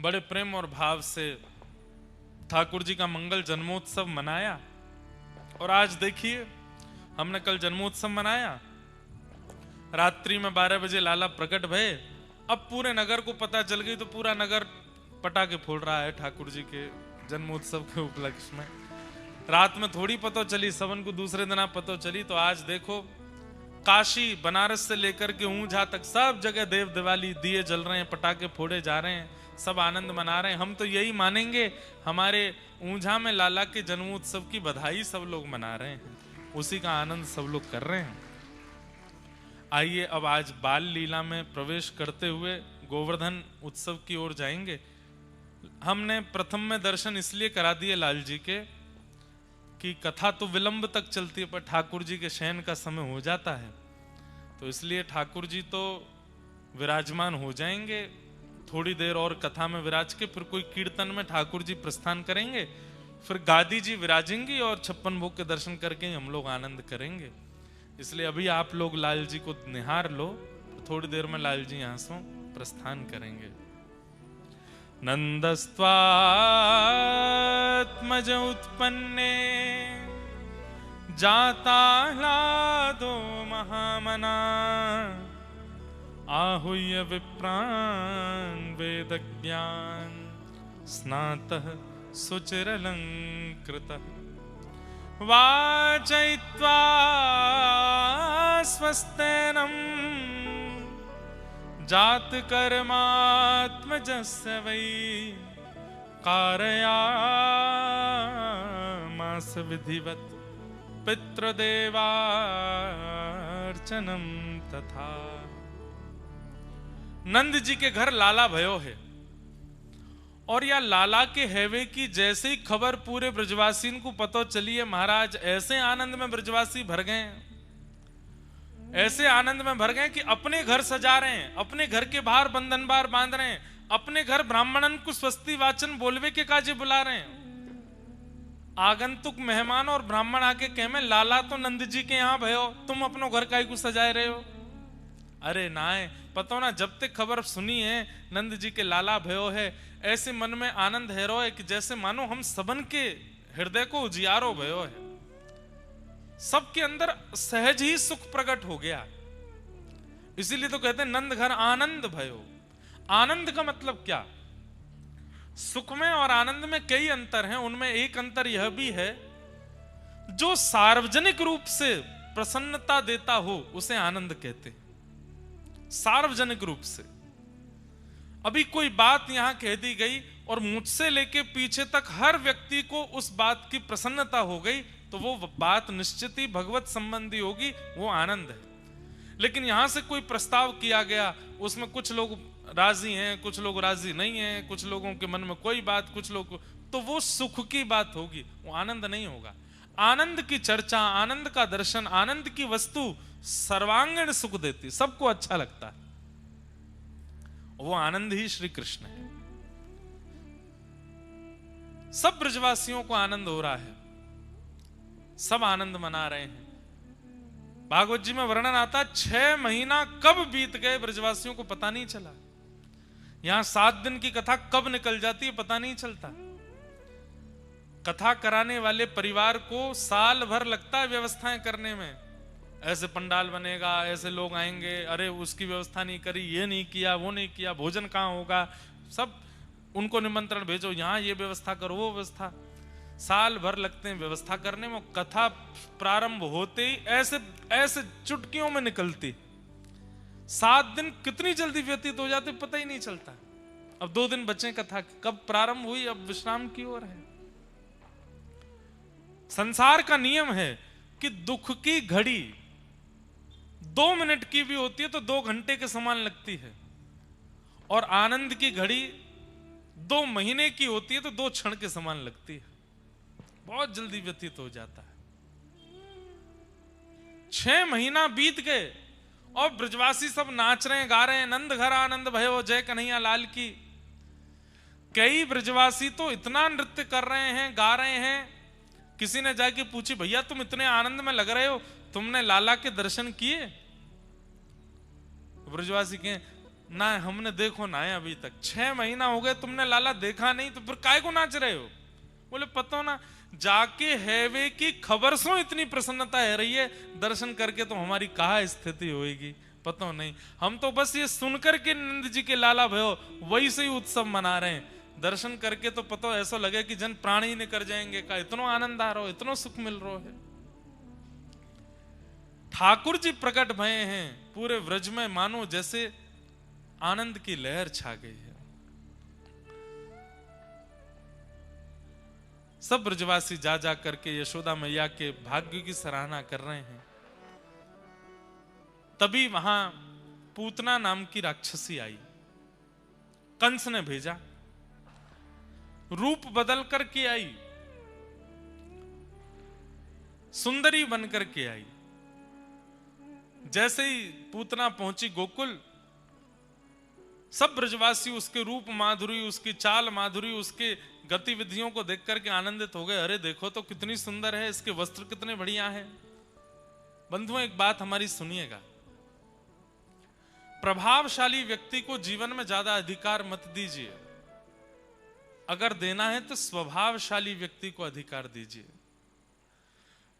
बड़े प्रेम और भाव से ठाकुर जी का मंगल जन्मोत्सव मनाया। और आज देखिए, हमने कल जन्मोत्सव मनाया, रात्रि में 12 बजे लाला प्रकट भये। अब पूरे नगर को पता चल गई तो पूरा नगर पटाखे फोड़ रहा है ठाकुर जी के जन्मोत्सव के उपलक्ष्य में। रात में थोड़ी पता चली, सबन को दूसरे दिन पता चली। तो आज देखो, काशी बनारस से लेकर के ऊंझा तक सब जगह देव दिवाली दिए जल रहे हैं, पटाखे फोड़े जा रहे हैं, सब आनंद मना रहे हैं। हम तो यही मानेंगे, हमारे ऊंझा में लाला के जन्मोत्सव की बधाई सब लोग मना रहे हैं, उसी का आनंद सब लोग कर रहे हैं। आइए अब आज बाल लीला में प्रवेश करते हुए गोवर्धन उत्सव की ओर जाएंगे। हमने प्रथम में दर्शन इसलिए करा दिए लाल जी के कि कथा तो विलंब तक चलती है, पर ठाकुर जी के शयन का समय हो जाता है, तो इसलिए ठाकुर जी तो विराजमान हो जाएंगे थोड़ी देर और कथा में विराज के, फिर कोई कीर्तन में ठाकुर जी प्रस्थान करेंगे, फिर गादी जी विराजेंगी और 56 भोग के दर्शन करके हम लोग आनंद करेंगे। इसलिए अभी आप लोग लाल जी को निहार लो, थोड़ी देर में लाल जी यहां से प्रस्थान करेंगे। नंदस्त्वात्मज उत्पन्ने जाताह्लादो महामना आहूय विप्रान् वेदज्ञान स्नातः सुचिरलंकृतः वाचयित्वा स्वस्तेनम् जात कर्मात्मजस्य वै कारयामास विधिवत पितृदेवार्चनम तथा। नंद जी के घर लाला भयो है, और या लाला के हैवे की जैसे ही खबर पूरे ब्रजवासी को पता चली है, महाराज ऐसे आनंद में ब्रजवासी भर गए, ऐसे आनंद में भर गए कि अपने घर सजा रहे हैं, अपने घर के बाहर बंधन बार बांध रहे हैं, अपने घर ब्राह्मणन को स्वस्ति वाचन बोलवे के काजे बुला रहे हैं। आगंतुक मेहमान और ब्राह्मण आके कहे में लाला तो नंद जी के यहाँ भयो, तुम अपनो घर काहे को सजाए रहे हो। अरे नाय, पता ना, जब तक खबर सुनी है नंद जी के लाला भयो है, ऐसे मन में आनंद है रो है कि जैसे मानो हम सबन के हृदय को उजियारो भयो है, सबके अंदर सहज ही सुख प्रकट हो गया। इसीलिए तो कहते हैं नंद घर आनंद भयो। आनंद का मतलब क्या? सुख में और आनंद में कई अंतर हैं, उनमें एक अंतर यह भी है, जो सार्वजनिक रूप से प्रसन्नता देता हो उसे आनंद कहते हैं। सार्वजनिक रूप से अभी कोई बात यहां कह दी गई और मुझसे लेके पीछे तक हर व्यक्ति को उस बात की प्रसन्नता हो गई, तो वो बात निश्चित ही भगवत संबंधी होगी, वो आनंद है। लेकिन यहां से कोई प्रस्ताव किया गया, उसमें कुछ लोग राजी हैं, कुछ लोग राजी नहीं हैं, कुछ लोगों के मन में कोई बात, कुछ लोग, तो वो सुख की बात होगी, वो आनंद नहीं होगा। आनंद की चर्चा, आनंद का दर्शन, आनंद की वस्तु सर्वांगीण सुख देती, सबको अच्छा लगता है, वो आनंद ही श्री कृष्ण है। सब ब्रजवासियों को आनंद हो रहा है, सब आनंद मना रहे हैं। भागवत जी में वर्णन आता, 6 महीना कब बीत गए ब्रजवासियों को पता नहीं चला। यहां 7 दिन की कथा कब निकल जाती है पता नहीं चलता। कथा कराने वाले परिवार को साल भर लगता है व्यवस्थाएं करने में, ऐसे पंडाल बनेगा, ऐसे लोग आएंगे, अरे उसकी व्यवस्था नहीं करी, ये नहीं किया, वो नहीं किया, भोजन कहां होगा, सब उनको निमंत्रण भेजो, यहां ये व्यवस्था करो, वो व्यवस्था, साल भर लगते हैं व्यवस्था करने में। कथा प्रारंभ होते ही ऐसे ऐसे चुटकियों में निकलती, 7 दिन कितनी जल्दी व्यतीत हो जाते पता ही नहीं चलता। अब 2 दिन बचे कथा, कब प्रारंभ हुई, अब विश्राम की ओर है। संसार का नियम है कि दुख की घड़ी 2 मिनट की भी होती है तो 2 घंटे के समान लगती है, और आनंद की घड़ी 2 महीने की होती है तो 2 क्षण के समान लगती है, बहुत जल्दी व्यतीत हो जाता है। 6 महीना बीत गए और ब्रजवासी सब नाच रहे हैं, गा रहे हैं, नंद घर आनंद भयो, जय कन्हैया लाल की। कई ब्रजवासी तो इतना नृत्य कर रहे हैं, गा रहे हैं, किसी ने जाके पूछी, भैया तुम इतने आनंद में लग रहे हो, तुमने लाला के दर्शन किए? ब्रजवासी कहें ना हमने देखो ना है अभी तक, 6 महीना हो गए तुमने लाला देखा नहीं, तो फिर काय को नाच रहे हो? बोले पता ना, जाके हैवे की खबर सो इतनी प्रसन्नता है रही है, दर्शन करके तो हमारी कहाँ स्थिति होगी पता नहीं। हम तो बस ये सुनकर के नंद जी के लाला भयो वही से ही उत्सव मना रहे हैं, दर्शन करके तो पता ऐसा लगे कि जन प्राण ही निकल जाएंगे का, इतना आनंद आ रहा हो, इतना सुख मिल रहा है। ठाकुर जी प्रकट भये हैं पूरे व्रज में, मानो जैसे आनंद की लहर छा गई है। सब ब्रजवासी जा जा करके यशोदा मैया के भाग्य की सराहना कर रहे हैं। तभी वहां पूतना नाम की राक्षसी आई, कंस ने भेजा, रूप बदल करके आई, सुंदरी बन करके आई। जैसे ही पूतना पहुंची गोकुल, सब ब्रजवासी उसके रूप माधुरी, उसकी चाल माधुरी, उसके गतिविधियों को देख करके आनंदित हो गए। अरे देखो तो कितनी सुंदर है, इसके वस्त्र कितने बढ़िया हैं। बंधुओं एक बात हमारी सुनिएगा, प्रभावशाली व्यक्ति को जीवन में ज्यादा अधिकार मत दीजिए, अगर देना है तो स्वभावशाली व्यक्ति को अधिकार दीजिए।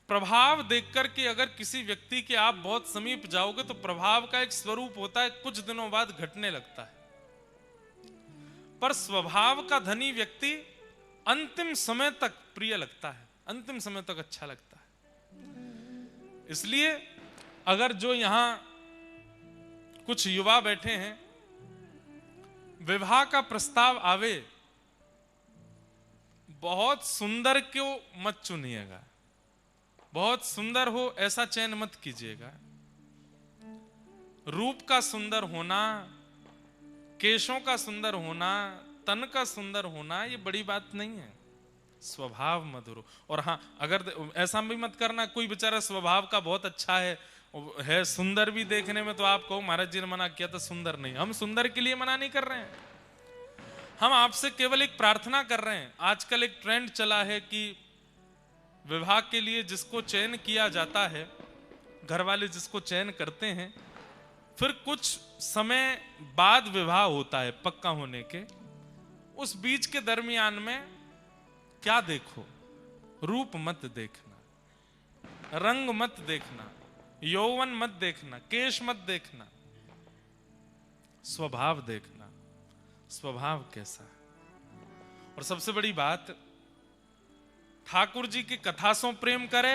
प्रभाव देखकर के अगर किसी व्यक्ति के आप बहुत समीप जाओगे तो प्रभाव का एक स्वरूप होता है, कुछ दिनों बाद घटने लगता है, पर स्वभाव का धनी व्यक्ति अंतिम समय तक प्रिय लगता है, अंतिम समय तक अच्छा लगता है। इसलिए अगर जो यहां कुछ युवा बैठे हैं, विवाह का प्रस्ताव आवे, बहुत सुंदर क्यों मत चुनिएगा, बहुत सुंदर हो ऐसा चयन मत कीजिएगा। रूप का सुंदर होना, केशों का सुंदर होना, तन का सुंदर होना ये बड़ी बात नहीं है, स्वभाव मधुर हो। और हाँ, अगर ऐसा भी मत करना कोई बेचारा स्वभाव का बहुत अच्छा है सुंदर भी देखने में, तो आप कहो महाराज जी ने मना किया तो सुंदर नहीं। हम सुंदर के लिए मना नहीं कर रहे हैं, हम आपसे केवल एक प्रार्थना कर रहे हैं। आजकल एक ट्रेंड चला है कि विवाह के लिए जिसको चयन किया जाता है, घर वाले जिसको चयन करते हैं, फिर कुछ समय बाद विवाह होता है पक्का होने के, उस बीच के दरमियान में क्या देखो, रूप मत देखना, रंग मत देखना, यौवन मत देखना, केश मत देखना, स्वभाव देखना, स्वभाव कैसा है। और सबसे बड़ी बात, ठाकुर जी की कथा सो प्रेम करे,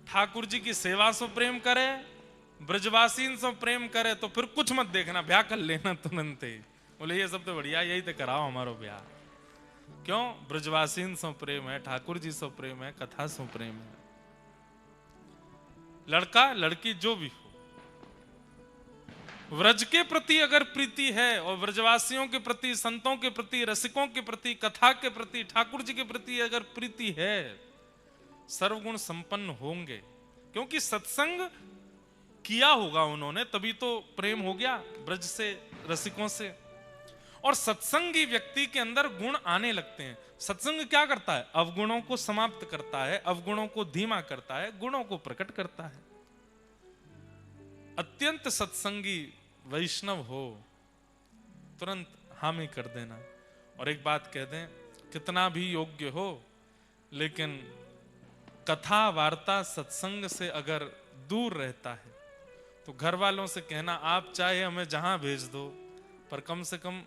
ठाकुर जी की सेवा सो प्रेम करे, ब्रजवासीन सो प्रेम करे, तो फिर कुछ मत देखना, ब्याह कर लेना तुरंत ही। बोले ये सब तो बढ़िया, यही तो कराओ हमारो ब्याह। क्यों? ब्रजवासीन सो प्रेम है, ठाकुर जी सो प्रेम है, कथा सो प्रेम है। लड़का लड़की जो भी हो, व्रज के प्रति अगर प्रीति है और ब्रजवासियों के प्रति, संतों के प्रति, रसिकों के प्रति, कथा के प्रति, ठाकुर जी के प्रति अगर प्रीति है, सर्वगुण संपन्न होंगे। क्योंकि सत्संग किया होगा उन्होंने, तभी तो प्रेम हो गया ब्रज से, रसिकों से। और सत्संगी व्यक्ति के अंदर गुण आने लगते हैं। सत्संग क्या करता है? अवगुणों को समाप्त करता है, अवगुणों को धीमा करता है, गुणों को प्रकट करता है। अत्यंत सत्संगी वैष्णव हो, तुरंत हामी कर देना। और एक बात कह दें, कितना भी योग्य हो, लेकिन कथा वार्ता सत्संग से अगर दूर रहता है तो घर वालों से कहना, आप चाहे हमें जहां भेज दो, पर कम से कम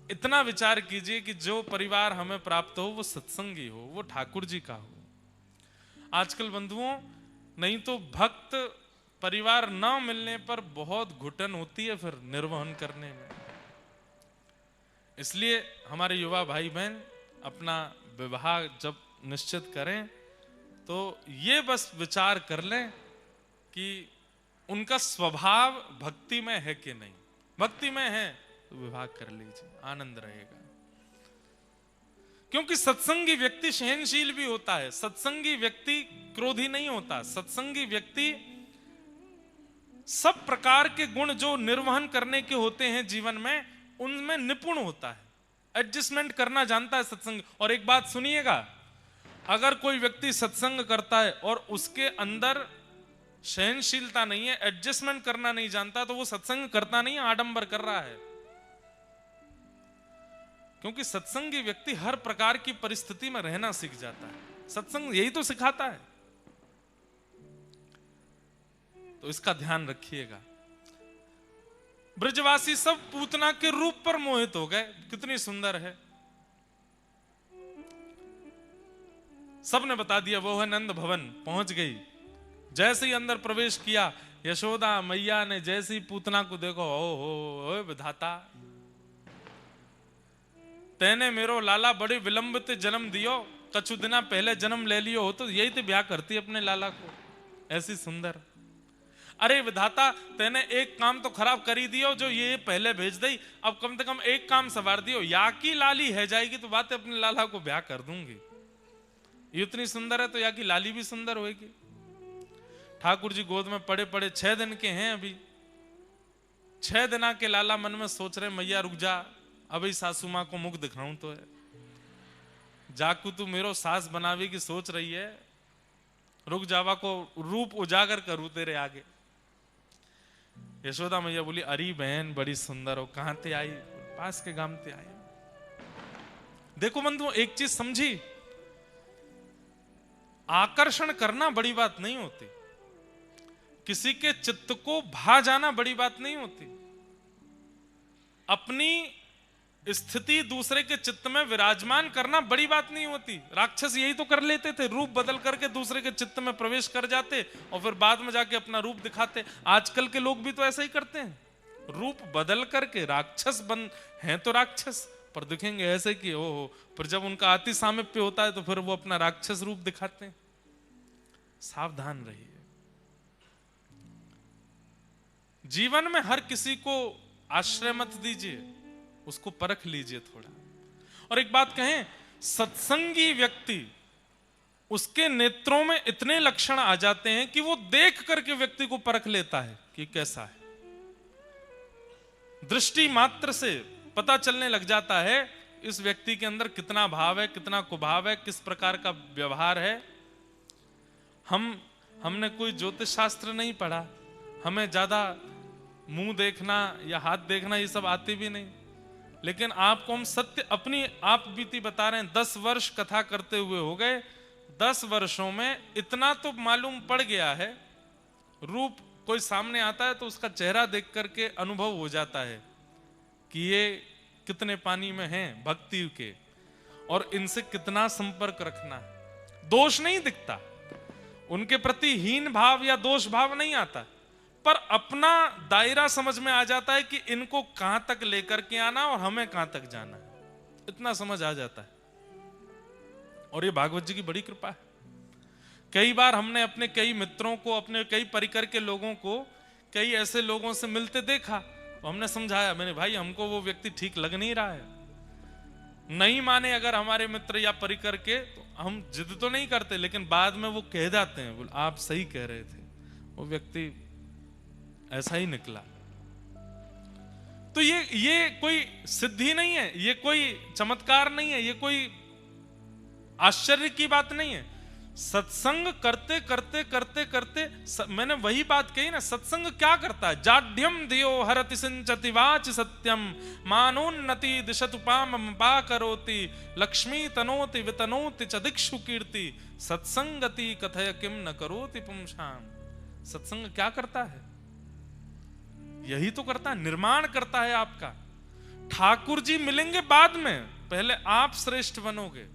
इतना विचार कीजिए कि जो परिवार हमें प्राप्त हो वो सत्संगी हो, वो ठाकुर जी का हो। आजकल बंधुओं, नहीं तो भक्त परिवार न मिलने पर बहुत घुटन होती है फिर निर्वहन करने में। इसलिए हमारे युवा भाई बहन अपना विवाह जब निश्चित करें तो ये बस विचार कर लें कि उनका स्वभाव भक्ति में है कि नहीं। भक्ति में है तो विवाह कर लीजिए, आनंद रहेगा। क्योंकि सत्संगी व्यक्ति सहनशील भी होता है, सत्संगी व्यक्ति क्रोधी नहीं होता, सत्संगी व्यक्ति सब प्रकार के गुण जो निर्वहन करने के होते हैं जीवन में, उनमें निपुण होता है, एडजस्टमेंट करना जानता है सत्संग। और एक बात सुनिएगा, अगर कोई व्यक्ति सत्संग करता है और उसके अंदर सहनशीलता नहीं है, एडजस्टमेंट करना नहीं जानता, तो वो सत्संग करता नहीं है, आडंबर कर रहा है। क्योंकि सत्संगी व्यक्ति हर प्रकार की परिस्थिति में रहना सीख जाता है। सत्संग यही तो सिखाता है। तो इसका ध्यान रखिएगा। ब्रजवासी सब पूतना के रूप पर मोहित हो गए, कितनी सुंदर है। सबने बता दिया वो है नंद भवन। पहुंच गई, जैसे ही अंदर प्रवेश किया, यशोदा मैया ने जैसे ही पूतना को देखो, ओ विधाता, तेने मेरो लाला बड़े विलंबित जन्म दियो, कछु दिना पहले जन्म ले लियो हो तो यही तो ब्याह करती अपने लाला को, ऐसी सुंदर। अरे विधाता, तेने एक काम तो खराब कर ही दियो, जो ये पहले भेज दई, अब कम से कम एक काम सवार दियो, या की लाली है जाएगी तो बातें अपने लाला को ब्याह कर दूंगी। ये इतनी सुंदर है तो या की लाली भी सुंदर होगी। ठाकुर जी गोद में पड़े पड़े 6 दिन के हैं अभी। 6 दिना के लाला मन में सोच रहे, मैया रुक जा, अभी सासू मां को मुख दिखाऊं तो है। जाकू तू मेरो सास बनावे की सोच रही है, रुक जावा को रूप उजागर करूं तेरे आगे। यशोदा मैया बोली, अरे बहन बड़ी सुंदर हो, कहां ते आई? पास के गांव ते आई। देखो बंधु, एक चीज समझी, आकर्षण करना बड़ी बात नहीं होती, किसी के चित्त को भा जाना बड़ी बात नहीं होती। अपनी स्थिति दूसरे के चित्त में विराजमान करना बड़ी बात नहीं होती। राक्षस यही तो कर लेते थे, रूप बदल करके दूसरे के चित्त में प्रवेश कर जाते और फिर बाद में जाके अपना रूप दिखाते। आजकल के लोग भी तो ऐसा ही करते हैं, रूप बदल करके राक्षस बन हैं तो राक्षस, पर दिखेंगे ऐसे कि ओहो, पर जब उनका अति सामीप्य होता है तो फिर वो अपना राक्षस रूप दिखाते हैं। सावधान रहिए। जीवन में हर किसी को आश्रय मत दीजिए, उसको परख लीजिए थोड़ा। और एक बात कहें, सत्संगी व्यक्ति, उसके नेत्रों में इतने लक्षण आ जाते हैं कि वो देख करके व्यक्ति को परख लेता है कि कैसा है। दृष्टि मात्र से पता चलने लग जाता है इस व्यक्ति के अंदर कितना भाव है, कितना कुभाव है, किस प्रकार का व्यवहार है। हमने कोई ज्योतिष शास्त्र नहीं पढ़ा, हमें ज्यादा मुंह देखना या हाथ देखना ये सब आती भी नहीं, लेकिन आपको हम सत्य अपनी आप बीती बता रहे हैं। 10 वर्ष कथा करते हुए हो गए, 10 वर्षों में इतना तो मालूम पड़ गया है। रूप कोई सामने आता है तो उसका चेहरा देख करके अनुभव हो जाता है कि ये कितने पानी में हैं भक्ति के, और इनसे कितना संपर्क रखना है। दोष नहीं दिखता, उनके प्रति हीन भाव या दोष भाव नहीं आता, पर अपना दायरा समझ में आ जाता है कि इनको कहां तक लेकर के आना और हमें कहां तक जाना है, इतना समझ आ जाता है। और ये भागवत जी की बड़ी कृपा है। कई बार हमने अपने कई मित्रों को, अपने कई परिकर के लोगों को, कई ऐसे लोगों से मिलते देखा, तो हमने समझाया, मैंने भाई हमको वो व्यक्ति ठीक लग नहीं रहा है। नहीं माने अगर हमारे मित्र या परिकर के, तो हम जिद तो नहीं करते, लेकिन बाद में वो कह जाते हैं, बोल आप सही कह रहे थे, वो व्यक्ति ऐसा ही निकला। तो ये कोई सिद्धि नहीं है, ये कोई चमत्कार नहीं है, ये कोई आश्चर्य की बात नहीं है। सत्संग करते करते करते करते मैंने वही बात कही ना, सत्संग क्या करता है? जाड्यम धियो हरति सिंचति वाच सत्यम मानोन्नति दिशतुपाम पा करोति लक्ष्मी तनोति वितनोति च दिक्षु कीर्ति सत्संगति कथय किम न करोति पुंसाम। सत्संग क्या करता है? यही तो करता है, निर्माण करता है आपका। ठाकुर जी मिलेंगे बाद में, पहले आप श्रेष्ठ बनोगे।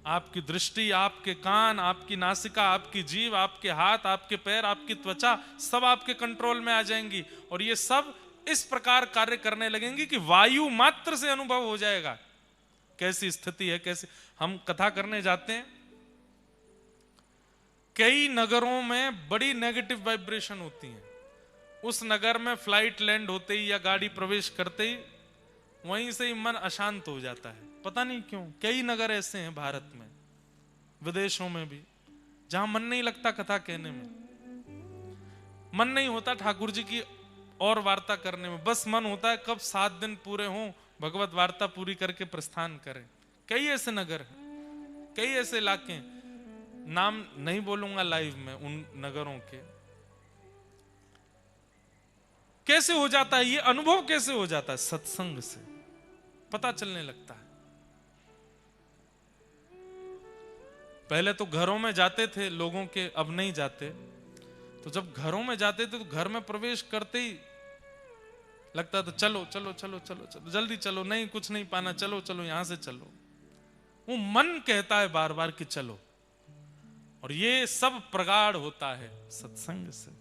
आपकी दृष्टि, आपके कान, आपकी नासिका, आपकी जीभ, आपके हाथ, आपके पैर, आपकी त्वचा, सब आपके कंट्रोल में आ जाएंगी, और ये सब इस प्रकार कार्य करने लगेंगी कि वायु मात्र से अनुभव हो जाएगा कैसी स्थिति है। कैसी हम कथा करने जाते हैं, कई नगरों में बड़ी नेगेटिव वाइब्रेशन होती है। उस नगर में फ्लाइट लैंड होते ही या गाड़ी प्रवेश करते ही वहीं से ही मन अशांत हो जाता है, पता नहीं क्यों। कई नगर ऐसे हैं भारत में, विदेशों में भी, जहां मन नहीं लगता कथा कहने में, मन नहीं होता ठाकुर जी की और वार्ता करने में, बस मन होता है कब 7 दिन पूरे हों, भगवत वार्ता पूरी करके प्रस्थान करें। कई ऐसे नगर हैं, कई ऐसे इलाके हैं, नाम नहीं बोलूंगा लाइव में उन नगरों के, कैसे हो जाता है ये अनुभव? कैसे हो जाता है? सत्संग से पता चलने लगता है। पहले तो घरों में जाते थे लोगों के, अब नहीं जाते। तो जब घरों में जाते थे तो घर में प्रवेश करते ही लगता था चलो चलो चलो चलो चलो जल्दी चलो, नहीं कुछ नहीं पाना, चलो चलो यहां से चलो। वो मन कहता है बार बार कि चलो। और ये सब प्रगाढ़ होता है सत्संग से।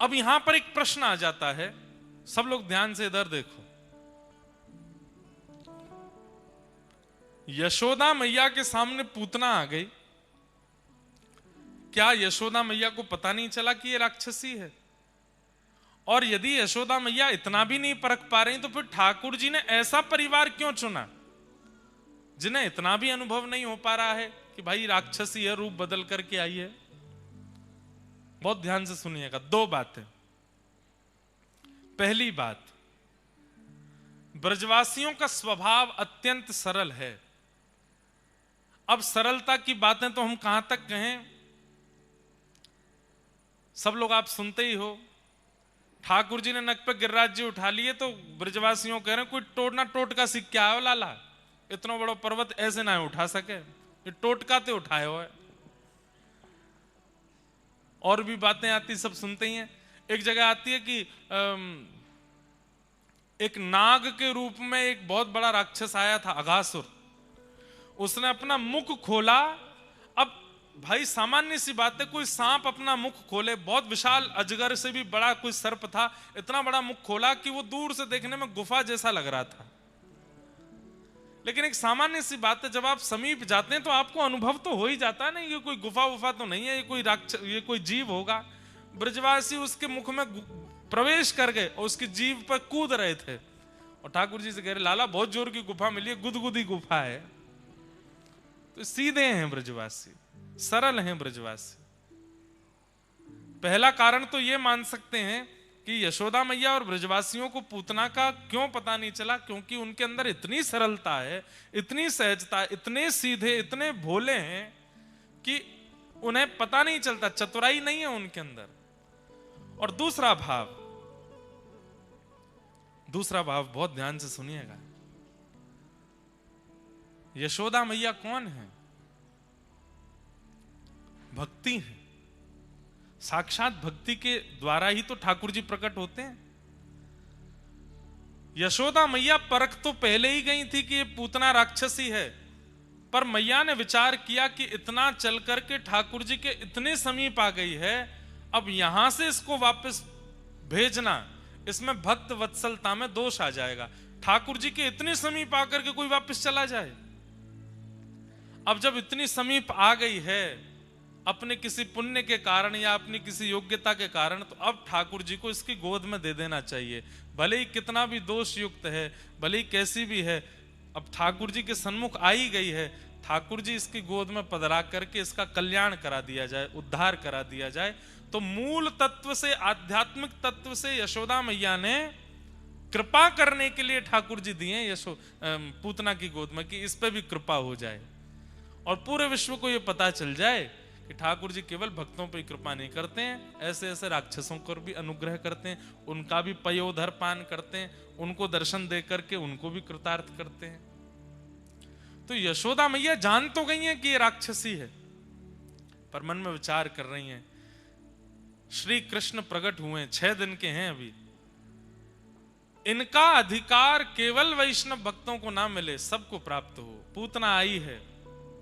अब यहां पर एक प्रश्न आ जाता है, सब लोग ध्यान से इधर देखो। यशोदा मैया के सामने पूतना आ गई, क्या यशोदा मैया को पता नहीं चला कि ये राक्षसी है? और यदि यशोदा मैया इतना भी नहीं परख पा रही तो फिर ठाकुर जी ने ऐसा परिवार क्यों चुना जिन्हें इतना भी अनुभव नहीं हो पा रहा है कि भाई राक्षसी है, रूप बदल करके आई है? बहुत ध्यान से सुनिएगा, दो बातें। पहली बात, ब्रजवासियों का स्वभाव अत्यंत सरल है। अब सरलता की बातें तो हम कहां तक कहें, सब लोग आप सुनते ही हो। ठाकुर जी ने नक पे गिरिराज जी उठा लिए तो ब्रजवासियों कह रहे हैं कोई टोटना टोटका सीख के आयो लाला, इतना बड़ा पर्वत ऐसे ना उठा सके, ये टोटका ते उठाए हो है। और भी बातें आती, सब सुनते ही हैं। एक जगह आती है कि एक नाग के रूप में एक बहुत बड़ा राक्षस आया था, अघासुर। उसने अपना मुख खोला। अब भाई सामान्य सी बात है, कोई सांप अपना मुख खोले, बहुत विशाल अजगर से भी बड़ा कोई सर्प था, इतना बड़ा मुख खोला कि वो दूर से देखने में गुफा जैसा लग रहा था। लेकिन एक सामान्य सी बात है, जब आप समीप जाते हैं तो आपको अनुभव तो हो ही जाता है ना, ये कोई गुफा वुफा तो नहीं है, ये कोई जीव होगा। ब्रजवासी उसके मुख में प्रवेश कर गए और उसकी जीभ पर कूद रहे थे। और ठाकुर जी से कह रहे लाला बहुत जोर की गुफा मिली है, गुदगुदी गुफा है। तो सीधे हैं ब्रजवासी, सरल हैं ब्रजवासी। पहला कारण तो ये मान सकते हैं कि यशोदा मैया और ब्रजवासियों को पूतना का क्यों पता नहीं चला, क्योंकि उनके अंदर इतनी सरलता है, इतनी सहजता है, इतने सीधे, इतने भोले हैं कि उन्हें पता नहीं चलता, चतुराई नहीं है उनके अंदर। और दूसरा भाव बहुत ध्यान से सुनिएगा। यशोदा मैया कौन है? भक्ति है। साक्षात भक्ति के द्वारा ही तो ठाकुर जी प्रकट होते हैं। यशोदा मैया परख तो पहले ही गई थी कि ये पूतना राक्षसी है, पर मैया ने विचार किया कि इतना चल करके ठाकुर जी के इतने समीप आ गई है, अब यहां से इसको वापस भेजना, इसमें भक्त वत्सलता में दोष आ जाएगा। ठाकुर जी के इतने समीप आकर के कोई वापस चला जाए? अब जब इतनी समीप आ गई है अपने किसी पुण्य के कारण या अपनी किसी योग्यता के कारण, तो अब ठाकुर जी को इसकी गोद में दे देना चाहिए। भले ही कितना भी दोष युक्त है, भले ही कैसी भी है, अब ठाकुर जी के सन्मुख आई गई है, ठाकुर जी इसकी गोद में पधरा करके इसका कल्याण करा दिया जाए, उद्धार करा दिया जाए। तो मूल तत्व से, आध्यात्मिक तत्व से यशोदा मैया ने कृपा करने के लिए ठाकुर जी दिए पूतना की गोद में कि इस पे भी कृपा हो जाए और पूरे विश्व को यह पता चल जाए कि ठाकुर जी केवल भक्तों पर कृपा नहीं करते हैं, ऐसे ऐसे राक्षसों पर भी अनुग्रह करते हैं, उनका भी पयोधर पान करते हैं, उनको दर्शन दे करके उनको भी कृतार्थ करते हैं। तो यशोदा मैया जान तो गई हैं कि ये राक्षसी है, पर मन में विचार कर रही हैं श्री कृष्ण प्रकट हुए 6 दिन के हैं अभी, इनका अधिकार केवल वैष्णव भक्तों को ना मिले, सबको प्राप्त हो। पूतना आई है,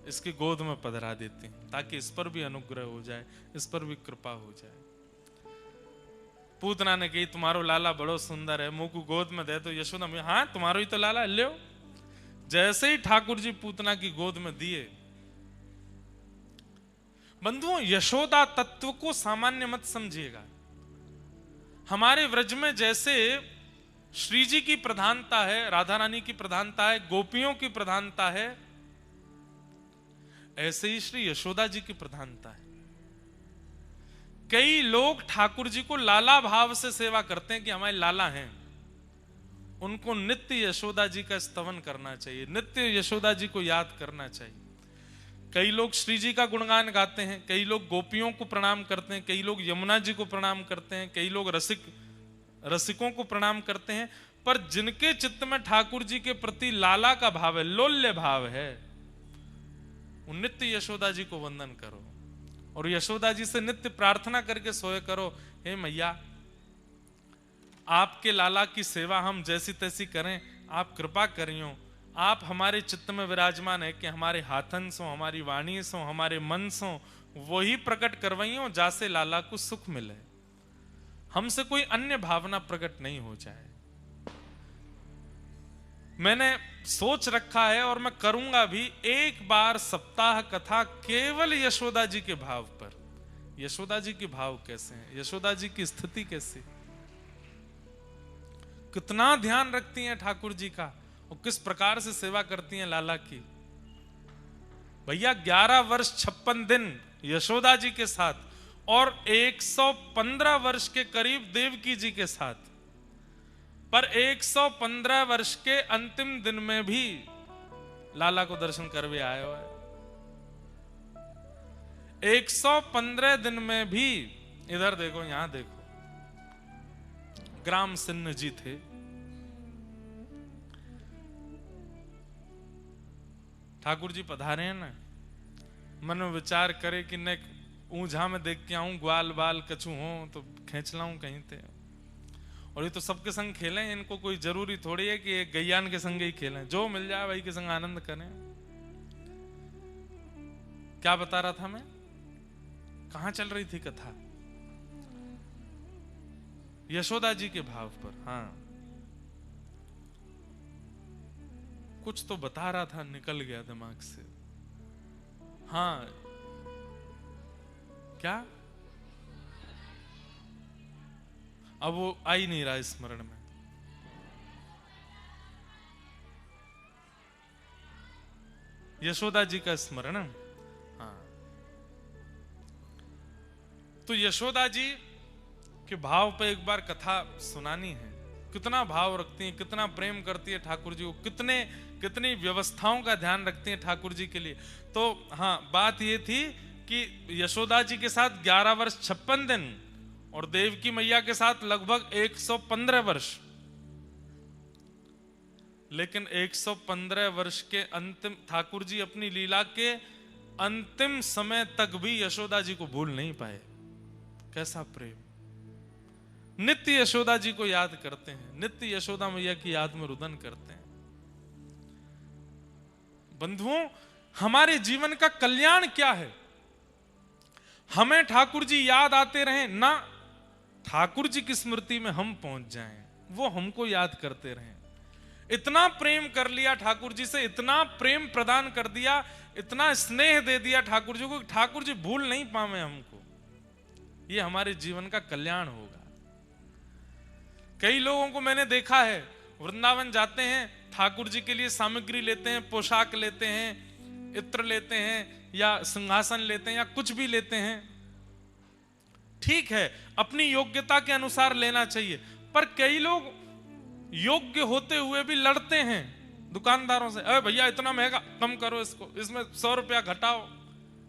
इसकी गोद में पधरा देती हैं ताकि इस पर भी अनुग्रह हो जाए, इस पर भी कृपा हो जाए। पूतना ने कही तुम्हारो लाला बड़ो सुंदर है, मुंह को गोद में दे। तो यशोदा मैया हाँ तुम्हारो ही तो लाला, ले। जैसे ही ठाकुर जी पूतना की गोद में दिए, बंधुओं यशोदा तत्व को सामान्य मत समझिएगा। हमारे व्रज में जैसे श्री जी की प्रधानता है, राधा रानी की प्रधानता है, गोपियों की प्रधानता है, ऐसे ही श्री यशोदा जी की प्रधानता है। कई लोग ठाकुर जी को लाला भाव से सेवा करते हैं कि हमारे लाला हैं, उनको नित्य यशोदा जी का स्तवन करना चाहिए, नित्य यशोदा जी को याद करना चाहिए। कई लोग श्री जी का गुणगान गाते हैं, कई लोग गोपियों को प्रणाम करते हैं, कई लोग यमुना जी को प्रणाम करते हैं, कई लोग रसिकों को प्रणाम करते हैं। पर जिनके चित्त में ठाकुर जी के प्रति लाला का भाव है, लोल्य भाव है, उन नित्य यशोदा जी को वंदन करो और यशोदा जी से नित्य प्रार्थना करके सोए करो, हे मैया आपके लाला की सेवा हम जैसी तैसी करें, आप कृपा करियो, आप हमारे चित्त में विराजमान है कि हमारे हाथन सो, हमारी वाणी सो, हमारे मन सो, वही प्रकट करवाइयो जासे लाला को सुख मिले, हमसे कोई अन्य भावना प्रकट नहीं हो जाए। मैंने सोच रखा है और मैं करूंगा भी, एक बार सप्ताह कथा केवल यशोदा जी के भाव पर। यशोदा जी के भाव कैसे हैं, यशोदा जी की स्थिति कैसी, कितना ध्यान रखती हैं ठाकुर जी का और किस प्रकार से सेवा करती हैं लाला की। भैया 11 वर्ष 56 दिन यशोदा जी के साथ और 115 वर्ष के करीब देवकी जी के साथ, पर 115 वर्ष के अंतिम दिन में भी लाला को दर्शन करवे आए हुए है। 115 दिन में भी, इधर देखो यहां देखो, ग्राम सिन्न जी थे, ठाकुर जी पधारे हैं ना, मन में विचार करे कि न ऊंझा में देख के आऊं, ग्वाल बाल कछु हो तो खींच लाऊं कहीं थे। और ये तो सबके संग खेलें, इनको कोई जरूरी थोड़ी है कि एक गैयान के संग ही खेलें, जो मिल जाए वही के संग आनंद करें। क्या बता रहा था मैं, कहां चल रही थी कथा, यशोदा जी के भाव पर। हाँ कुछ तो बता रहा था, निकल गया दिमाग से। हाँ क्या, अब वो आ ही नहीं रहा स्मरण में। यशोदा जी का स्मरण। हाँ तो यशोदा जी के भाव पे एक बार कथा सुनानी है, कितना भाव रखती हैं, कितना प्रेम करती है ठाकुर जी को, कितनी व्यवस्थाओं का ध्यान रखती हैं ठाकुर जी के लिए। तो हाँ बात ये थी कि यशोदा जी के साथ 11 वर्ष 56 दिन और देवकी मैया के साथ लगभग 115 वर्ष, लेकिन 115 वर्ष के अंतिम, ठाकुर जी अपनी लीला के अंतिम समय तक भी यशोदा जी को भूल नहीं पाए। कैसा प्रेम, नित्य यशोदा जी को याद करते हैं, नित्य यशोदा मैया की याद में रुदन करते हैं। बंधुओं, हमारे जीवन का कल्याण क्या है, हमें ठाकुर जी याद आते रहें ना, ठाकुर जी की स्मृति में हम पहुंच जाएं, वो हमको याद करते रहें। इतना प्रेम कर लिया ठाकुर जी से, इतना प्रेम प्रदान कर दिया, इतना स्नेह दे दिया ठाकुर जी को, ठाकुर जी भूल नहीं पावे हमको। ये हमारे जीवन का कल्याण होगा। कई लोगों को मैंने देखा है, वृंदावन जाते हैं, ठाकुर जी के लिए सामग्री लेते हैं, पोशाक लेते हैं, इत्र लेते हैं या सिंहासन लेते हैं या कुछ भी लेते हैं, ठीक है अपनी योग्यता के अनुसार लेना चाहिए, पर कई लोग योग्य होते हुए भी लड़ते हैं दुकानदारों से, अरे भैया इतना महंगा कम करो, इसको इसमें 100 रुपया घटाओ,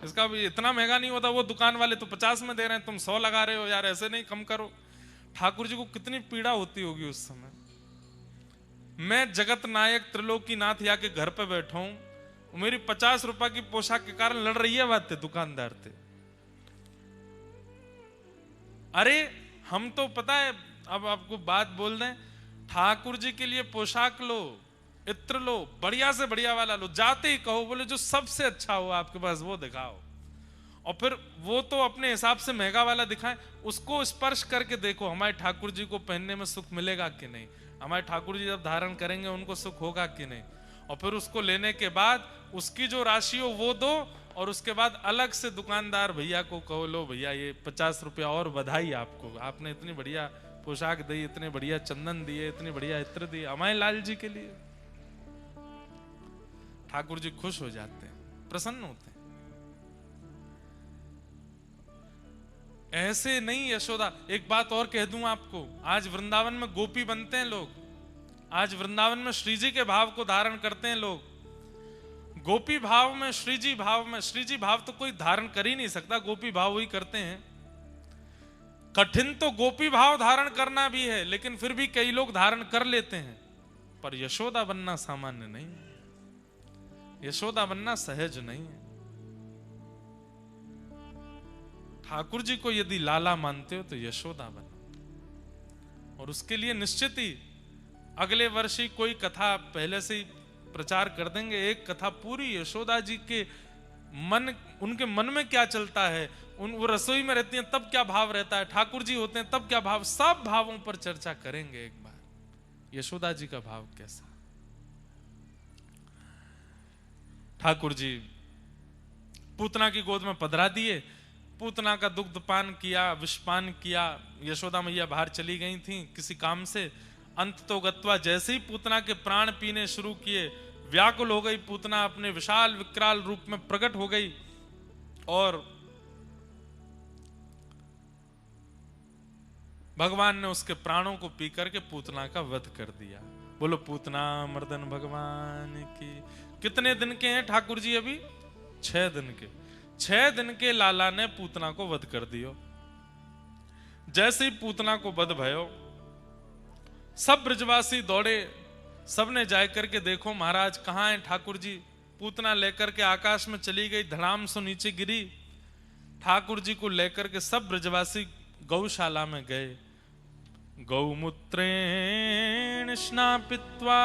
इसका भी इतना महंगा नहीं होता, वो दुकान वाले तो 50 में दे रहे हैं, तुम 100 लगा रहे हो यार, ऐसे नहीं कम करो। ठाकुर जी को कितनी पीड़ा होती होगी उस समय। मैं जगत नायक त्रिलोकीनाथ या के घर पे बैठा हूं, मेरी 50 रुपए की पोशाक के कारण लड़ रही है बात दुकानदार थे। अरे हम तो पता है, अब आपको बात बोल दें, ठाकुर जी के लिए पोशाक लो, इत्र लो, बढ़िया से बढ़िया वाला लो, जाते ही कहो बोले जो सबसे अच्छा हो आपके पास वो दिखाओ, और फिर वो तो अपने हिसाब से महंगा वाला दिखाएं, उसको स्पर्श करके देखो हमारे ठाकुर जी को पहनने में सुख मिलेगा कि नहीं, हमारे ठाकुर जी जब धारण करेंगे उनको सुख होगा कि नहीं। और फिर उसको लेने के बाद उसकी जो राशि हो वो दो, और उसके बाद अलग से दुकानदार भैया को कहो, लो भैया ये 50 रुपया और बधाई आपको, आपने इतनी बढ़िया पोशाक दी, इतने बढ़िया चंदन दिए, इतनी बढ़िया इत्र दिए हमारे लाल जी के लिए। ठाकुर जी खुश हो जाते हैं, प्रसन्न होते हैं। ऐसे नहीं यशोदा। एक बात और कह दूं आपको, आज वृंदावन में गोपी बनते हैं लोग, आज वृंदावन में श्री जी के भाव को धारण करते हैं लोग, गोपी भाव में, श्री जी भाव में, श्री जी भाव तो कोई धारण कर ही नहीं सकता, गोपी भाव वही करते हैं। कठिन तो गोपी भाव धारण करना भी है, लेकिन फिर भी कई लोग धारण कर लेते हैं। पर यशोदा बनना सामान्य नहीं है, यशोदा बनना सहज नहीं है। ठाकुर जी को यदि लाला मानते हो तो यशोदा बनो। और उसके लिए निश्चित ही अगले वर्ष ही कोई कथा पहले से ही प्रचार कर देंगे। एक कथा पूरी यशोदा जी के मन, उनके मन में क्या चलता है, वो रसोई में रहती हैं तब क्या भाव रहता है, ठाकुर जी होते हैं तब क्या भाव, सब भावों पर चर्चा करेंगे एक बार। यशोदा जी का भाव कैसा। ठाकुर जी पूतना की गोद में पधरा दिए, पूतना का दुग्ध पान किया, विषपान किया। यशोदा मैया बाहर चली गई थी किसी काम से। अंत तो गत्वा, जैसे ही पूतना के प्राण पीने शुरू किए, व्याकुल हो गई पूतना, अपने विशाल विकराल रूप में प्रकट हो गई और भगवान ने उसके प्राणों को पी करके पूतना का वध कर दिया। बोलो पूतना मर्दन भगवान की। कितने दिन के हैं ठाकुर जी अभी? 6 दिन के। 6 दिन के लाला ने पूतना को वध कर दियो। जैसे ही पूतना को वध भयो, सब ब्रजवासी दौड़े, सबने जाए करके देखो महाराज कहां है ठाकुर जी। पूतना लेकर के आकाश में चली गई, धड़ाम से नीचे गिरी। ठाकुर जी को लेकर के सब ब्रजवासी गौशाला में गए। गौमूत्रेण स्नापित्वा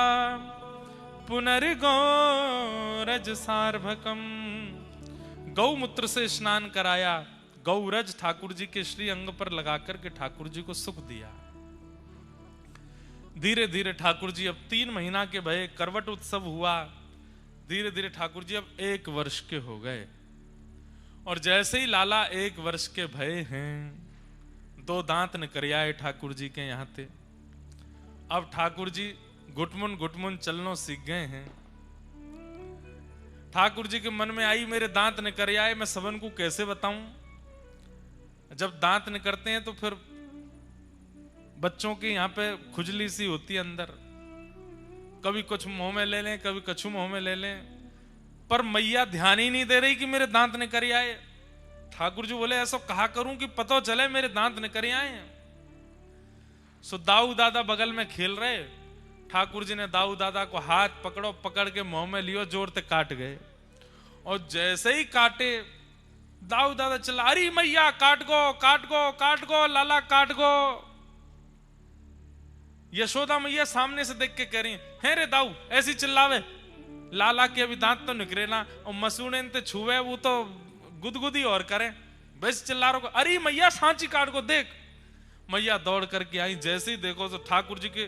पुनर्गौरज सार्भकम। गौमूत्र से स्नान कराया, गौरज ठाकुर जी के श्री अंग पर लगाकर के ठाकुर जी को सुख दिया। धीरे धीरे ठाकुर जी अब 3 महीना के भये, करवट उत्सव हुआ। धीरे धीरे ठाकुर जी अब 1 वर्ष के हो गए। और जैसे ही लाला 1 वर्ष के भये हैं, 2 दांत निकल आए ठाकुर जी के यहाँ थे। अब ठाकुर जी घुटमुन घुटमुन चलनो सीख गए हैं। ठाकुर जी के मन में आई मेरे दांत निकल आए, मैं सबन को कैसे बताऊं। जब दांत निकलते हैं तो फिर बच्चों के यहाँ पे खुजली सी होती है अंदर, कभी कुछ मुंह में ले लें, कभी कछु मुंह में ले लें। पर मैया ध्यान ही नहीं दे रही कि मेरे दांत निकल आए। ठाकुर जी बोले ऐसा कहा करूं कि पता चले मेरे दांत निकल आए हैं। सो दाऊ दादा बगल में खेल रहे, ठाकुर जी ने दाऊ दादा को हाथ पकड़ो, पकड़ के मुंह में लियो, जोर से काट गए। और जैसे ही काटे, दाऊ दादा चिल्ला, अरे मैया काट गो काट गो काट गो, लाला काट गो। यशोदा मैया सामने से देख के कह रही है रे दाऊ, ऐसी चिल्लावे, लाला के अभी दांत तो निकले ना, और मसूड़े ते छुए वो तो गुदगुदी और करे, बस चिल्ला रहा, अरे मैया सांची काट को देख। मैया दौड़ करके आई, जैसे ही देखो तो ठाकुर जी के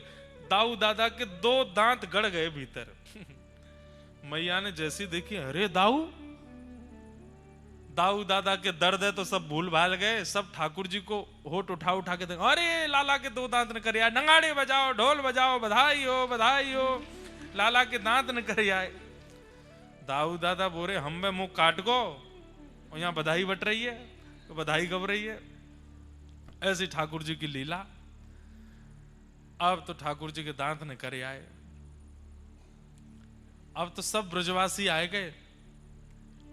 दाऊ दादा के 2 दांत गड़ गए भीतर। मैया ने जैसी देखी, अरे दाऊ दादा के दर्द है तो सब भूल भाल गए। सब ठाकुर जी को होठ उठा उठा के देखो, अरे लाला के 2 दांत निकल आए, नगाड़े बजाओ ढोल बजाओ, बधाई हो बधाई हो, लाला के दांत निकल आए। दाऊ दादा बोले हम में मुंह काट गो, और यहाँ बधाई बट रही है, तो बधाई गब रही है। ऐसी ठाकुर जी की लीला। अब तो ठाकुर जी के दांत निकल आए। अब तो सब ब्रजवासी आए गए,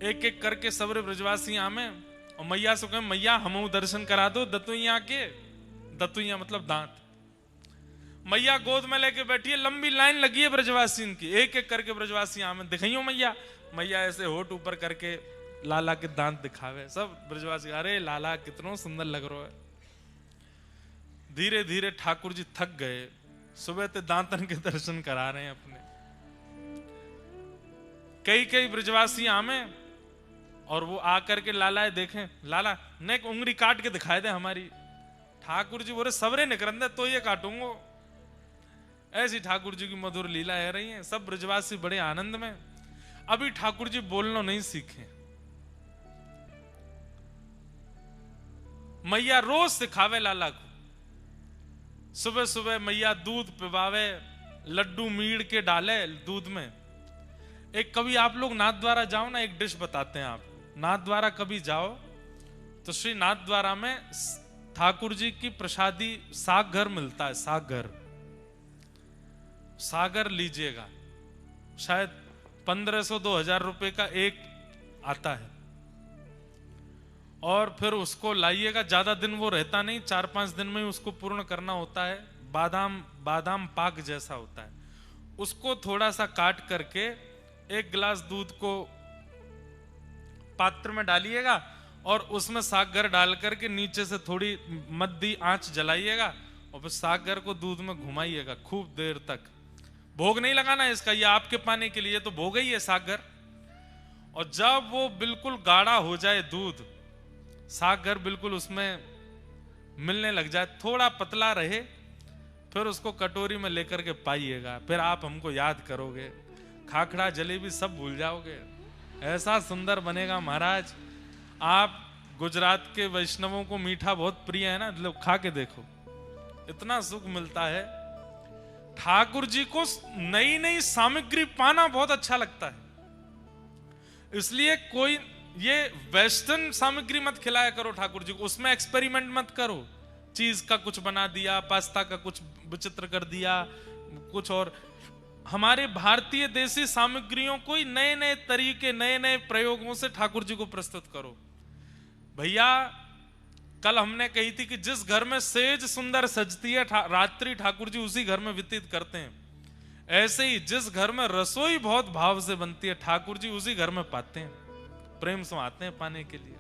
एक एक करके सबरे ब्रजवासी आमे, और मैया से कहे मैया हमू दर्शन करा दो दतुइया के। दतुइया मतलब दांत। मैया गोद में लेके बैठी है, लंबी लाइन लगी है ब्रजवासी की, एक एक करके ब्रजवासी आमे, दिखाइयो मैया। मैया ऐसे होठ ऊपर करके लाला के दांत दिखावे। सब ब्रजवासी, अरे लाला कितना सुंदर लग रहा है। धीरे धीरे ठाकुर जी थक गए, सुबह ते दांतन के दर्शन करा रहे हैं अपने। कई कई ब्रजवासी आमे, और वो आकर के लाला देखें, लाला ने उंगली काट के दिखाए दे हमारी। ठाकुर जी बोले सबरे निकरंदे तो ये काटूंगो। ऐसी ठाकुर जी की मधुर लीला है रही है। सब ब्रजवासी बड़े आनंद में। अभी ठाकुर जी बोलना नहीं सीखे। मैया रोज सिखावे लाला को, सुबह सुबह मैया दूध पिवावे, लड्डू मीड़ के डाले दूध में। एक कभी आप लोग नाथ द्वारा जाओ ना, एक डिश बताते हैं आप। नाथ द्वारा कभी जाओ तो श्री नाथ द्वारा में ठाकुर जी की प्रसादी सागर मिलता है। सागर लीजिएगा, शायद 1500-2000 रुपए का एक आता है, और फिर उसको लाइएगा। ज्यादा दिन वो रहता नहीं, 4-5 दिन में ही उसको पूर्ण करना होता है। बादाम पाक जैसा होता है। उसको थोड़ा सा काट करके 1 गिलास दूध को पात्र में डालिएगा और उसमें सागर डाल करके नीचे से थोड़ी मध्य आंच जलाइएगा और फिर सागर को दूध में घुमाइएगा खूब देर तक। भोग नहीं लगाना है इसका, ये आपके पाने के लिए तो भोग ही है सागर। और जब वो बिल्कुल गाढ़ा हो जाए दूध, सागर बिल्कुल उसमें मिलने लग जाए, थोड़ा पतला रहे, फिर उसको कटोरी में लेकर के पाइएगा। फिर आप हमको याद करोगे, खाखड़ा जलेबी सब भूल जाओगे। ऐसा सुंदर बनेगा महाराज। आप गुजरात के वैष्णवों को मीठा बहुत प्रिय है ना, लोग खा के देखो, इतना सुख मिलता है। ठाकुर जी को नई नई सामग्री पाना बहुत अच्छा लगता है, इसलिए कोई ये वेस्टर्न सामग्री मत खिलाया करो ठाकुर जी को, उसमें एक्सपेरिमेंट मत करो। चीज का कुछ बना दिया, पास्ता का कुछ विचित्र कर दिया, कुछ और। हमारे भारतीय देसी सामग्रियों को ही नए नए तरीके, नए नए प्रयोगों से ठाकुर जी को प्रस्तुत करो। भैया कल हमने कही थी कि जिस घर में सेज सुंदर सजती है रात्रि ठाकुर जी उसी घर में व्यतीत करते हैं। ऐसे ही जिस घर में रसोई बहुत भाव से बनती है ठाकुर जी उसी घर में पाते हैं, प्रेम से आते हैं पाने के लिए।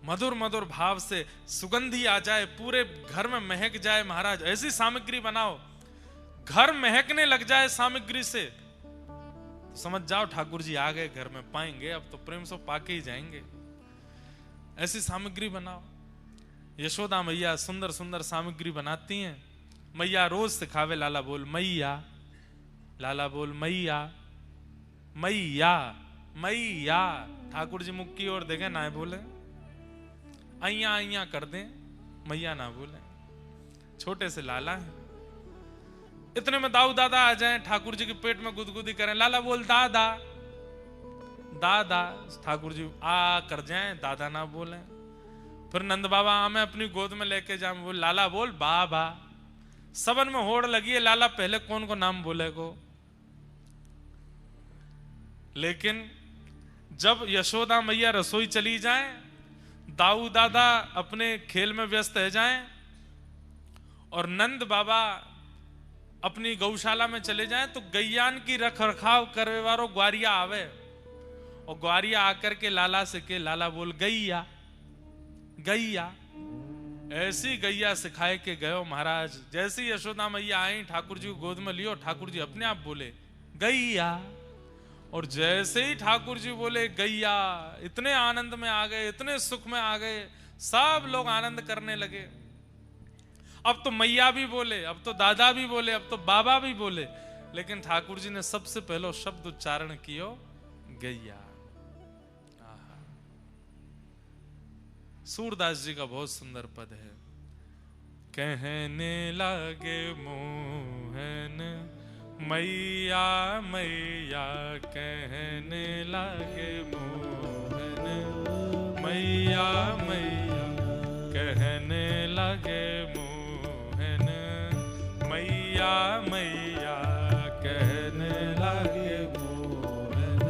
मधुर मधुर भाव से सुगंधी आ जाए, पूरे घर में महक जाए। महाराज ऐसी सामग्री बनाओ, घर महकने लग जाए सामग्री से, तो समझ जाओ ठाकुर जी आ गए घर में, पाएंगे अब तो प्रेम से पाके ही जाएंगे। ऐसी सामग्री बनाओ। यशोदा मैया सुंदर सुंदर सामग्री बनाती हैं। मैया रोज सिखावे, लाला बोल मैया, लाला बोल मैया, मैया मैया। ठाकुर जी मुख की ओर देखें, ना बोले, अइया अइया कर दें, मैया ना बोले। छोटे से लाला है, इतने में दाऊ दादा आ जाएं, ठाकुर जी के पेट में गुदगुदी करें, लाला बोल दादा दादा। ठाकुर जी आ कर जाएं, दादा ना बोले। फिर नंद बाबा हमें अपनी गोद में लेके जाए, बोल लाला बोल बाबा। सबन में होड़ लगी है, लाला पहले कौन को नाम बोले को। लेकिन जब यशोदा मैया रसोई चली जाए, दाऊ दादा अपने खेल में व्यस्त रह जाएं और नंद बाबा अपनी गौशाला में चले जाएं, तो गैयान की रख रखाव करवे वारो ग्वारिया आवे और ग्वारिया आकर के लाला से के लाला बोल गैया गैया। ऐसी गैया सिखाए के गयो महाराज। जैसी यशोदा मैया आई, ठाकुर जी को गोद में लियो, ठाकुर जी अपने आप बोले गैया। और जैसे ही ठाकुर जी बोले गैया, इतने आनंद में आ गए, इतने सुख में आ गए, सब लोग आनंद करने लगे। अब तो मैया भी बोले, अब तो दादा भी बोले, अब तो बाबा भी बोले, लेकिन ठाकुर जी ने सबसे पहले शब्द उच्चारण कियो गैया। सूरदास जी का बहुत सुंदर पद है। कहने लगे मोहन मैया मैया, कहने लगे मोहन मैया मैया, कहने लगे मोहन मैया मैया, कहने लगे मोहन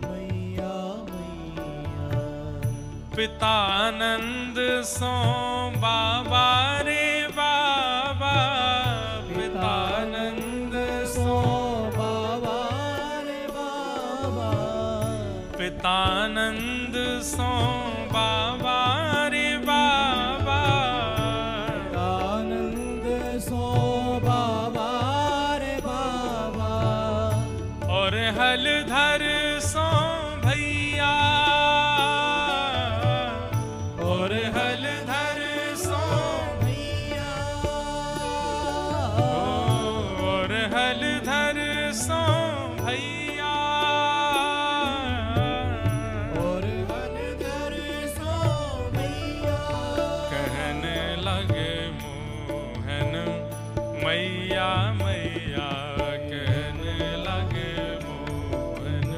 मैया मैया। पितानंद सो बाबा रे बाबा, पितानंद सो बाबा रे बाबा, पितानंद सो बाबा रे बाबा, पितानंद सो बाबा रे बाबा। और हलधर सो भैया, और हलधर सो भैया, और हलधर सो भैया, और हलधर सो भैया। कहने लगे मोहन मैया मैया, कहने लगे मोहन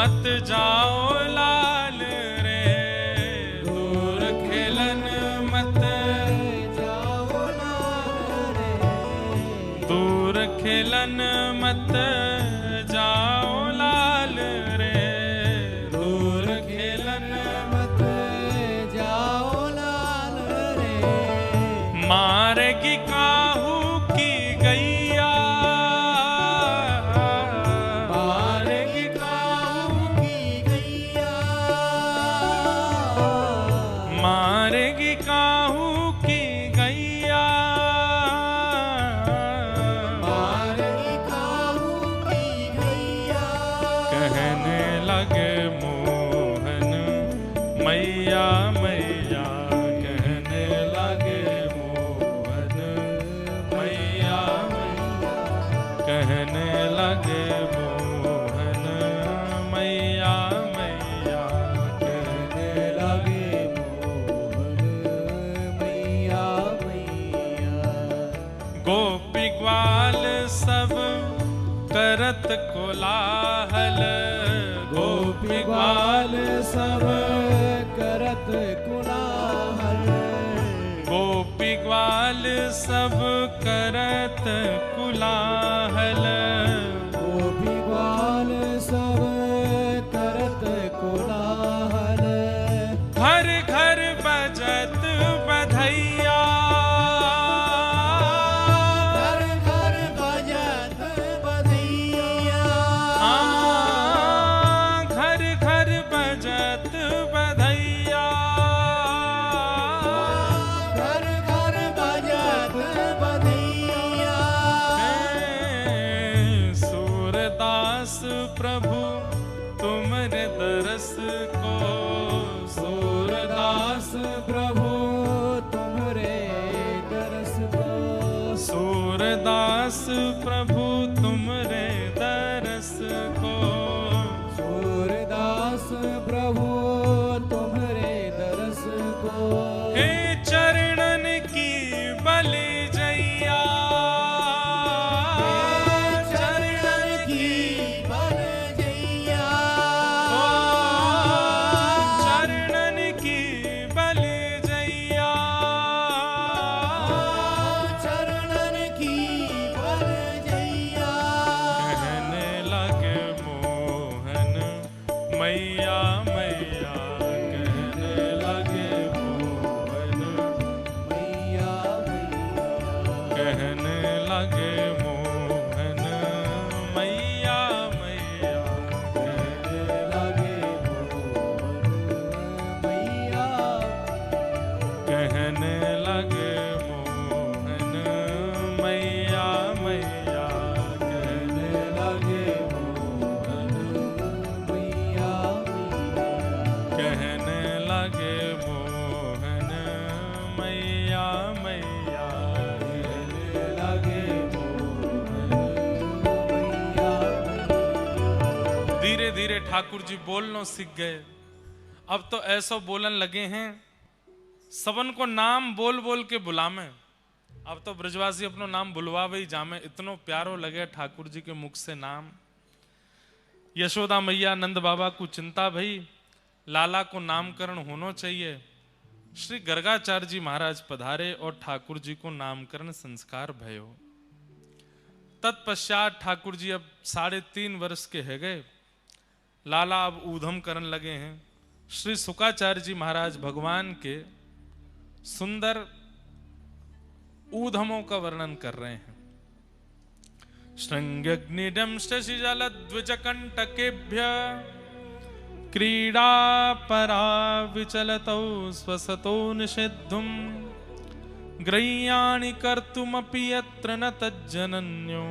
मत जाओ लाल रे, दूर खेलन मत जाओ लाल रे, दूर खेलन मत जाओ लाल रे, दूर खेलन मत जाओ लाल रे। मारेगी काहू की गैया, मारेगी काहू की गैया, मारेगी काहू की गैया, मारेगी काहू की गैया। कहने लगे मोहन मैया मैया, कहने लगे मोहन मैया मैया, कहने लगे मोहन मैया मैया, कहने लगे मोहन मैया मैया। गोपी ग्वाल सब करत कोलाहल, गोपी ग्वाल सब करत कोलाहल, गोपी ग्वाल सब करत कोलाहल, गोपी ग्वाल सब करत कोलाहल। घर घर बजत बधैया, घर घर बजत बधैया, घर घर बजत बधैया, घर घर बजत बधैया। सूरदास प्रभु तुमरे दरस को, सूरदास प्रभु तुमरे दरस को, सूरदास प्रभु तुमरे दरस को, सूरदास प्रभु तुमरे दरस को। हे चरणन की बलि जैया, चरणन की बलि जैया, चरणन की बलि जैया, चरणन की बलि जैया। कहने लगे मोहन मैया मैया, कहने लगे मोहन मैया मैया, कहने लगे मोहन मैया मैया, कहने लगे मोहन मैया, कहने लगे मोहन मैया मैया, कहने लगे मोहन मैया मैया, कहने लगे मोहन मैया मैया, कहने लगे मोहन मैया मैया। धीरे धीरे ठाकुर जी बोलना सीख गए। अब तो ऐसा बोलन लगे हैं सबन को नाम बोल बोल के बुलावे। अब तो ब्रजवासी अपनो नाम बुलवावे ही जामे, इतनो प्यारो लगे ठाकुर जी के मुख से नाम। यशोदा मैया नंद बाबा को चिंता भई, लाला को नामकरण होना चाहिए। श्री गर्गाचार्य जी महाराज पधारे और ठाकुर जी को नामकरण संस्कार भयो। तत्पश्चात ठाकुर जी अब 3.5 वर्ष के है गए। लाला अब ऊधम करने लगे हैं। श्री शुकाचार्य जी महाराज भगवान के सुंदर ऊधमों का वर्णन कर रहे हैं। श्रृंग्यग्निडं शशिजलद्विजकंटकेभ्य क्रीडा परा विचलतौ स्वसतो निषिद्धुं ग्रह्याणि कर्तुमपि यत्र न तज्जनन्यो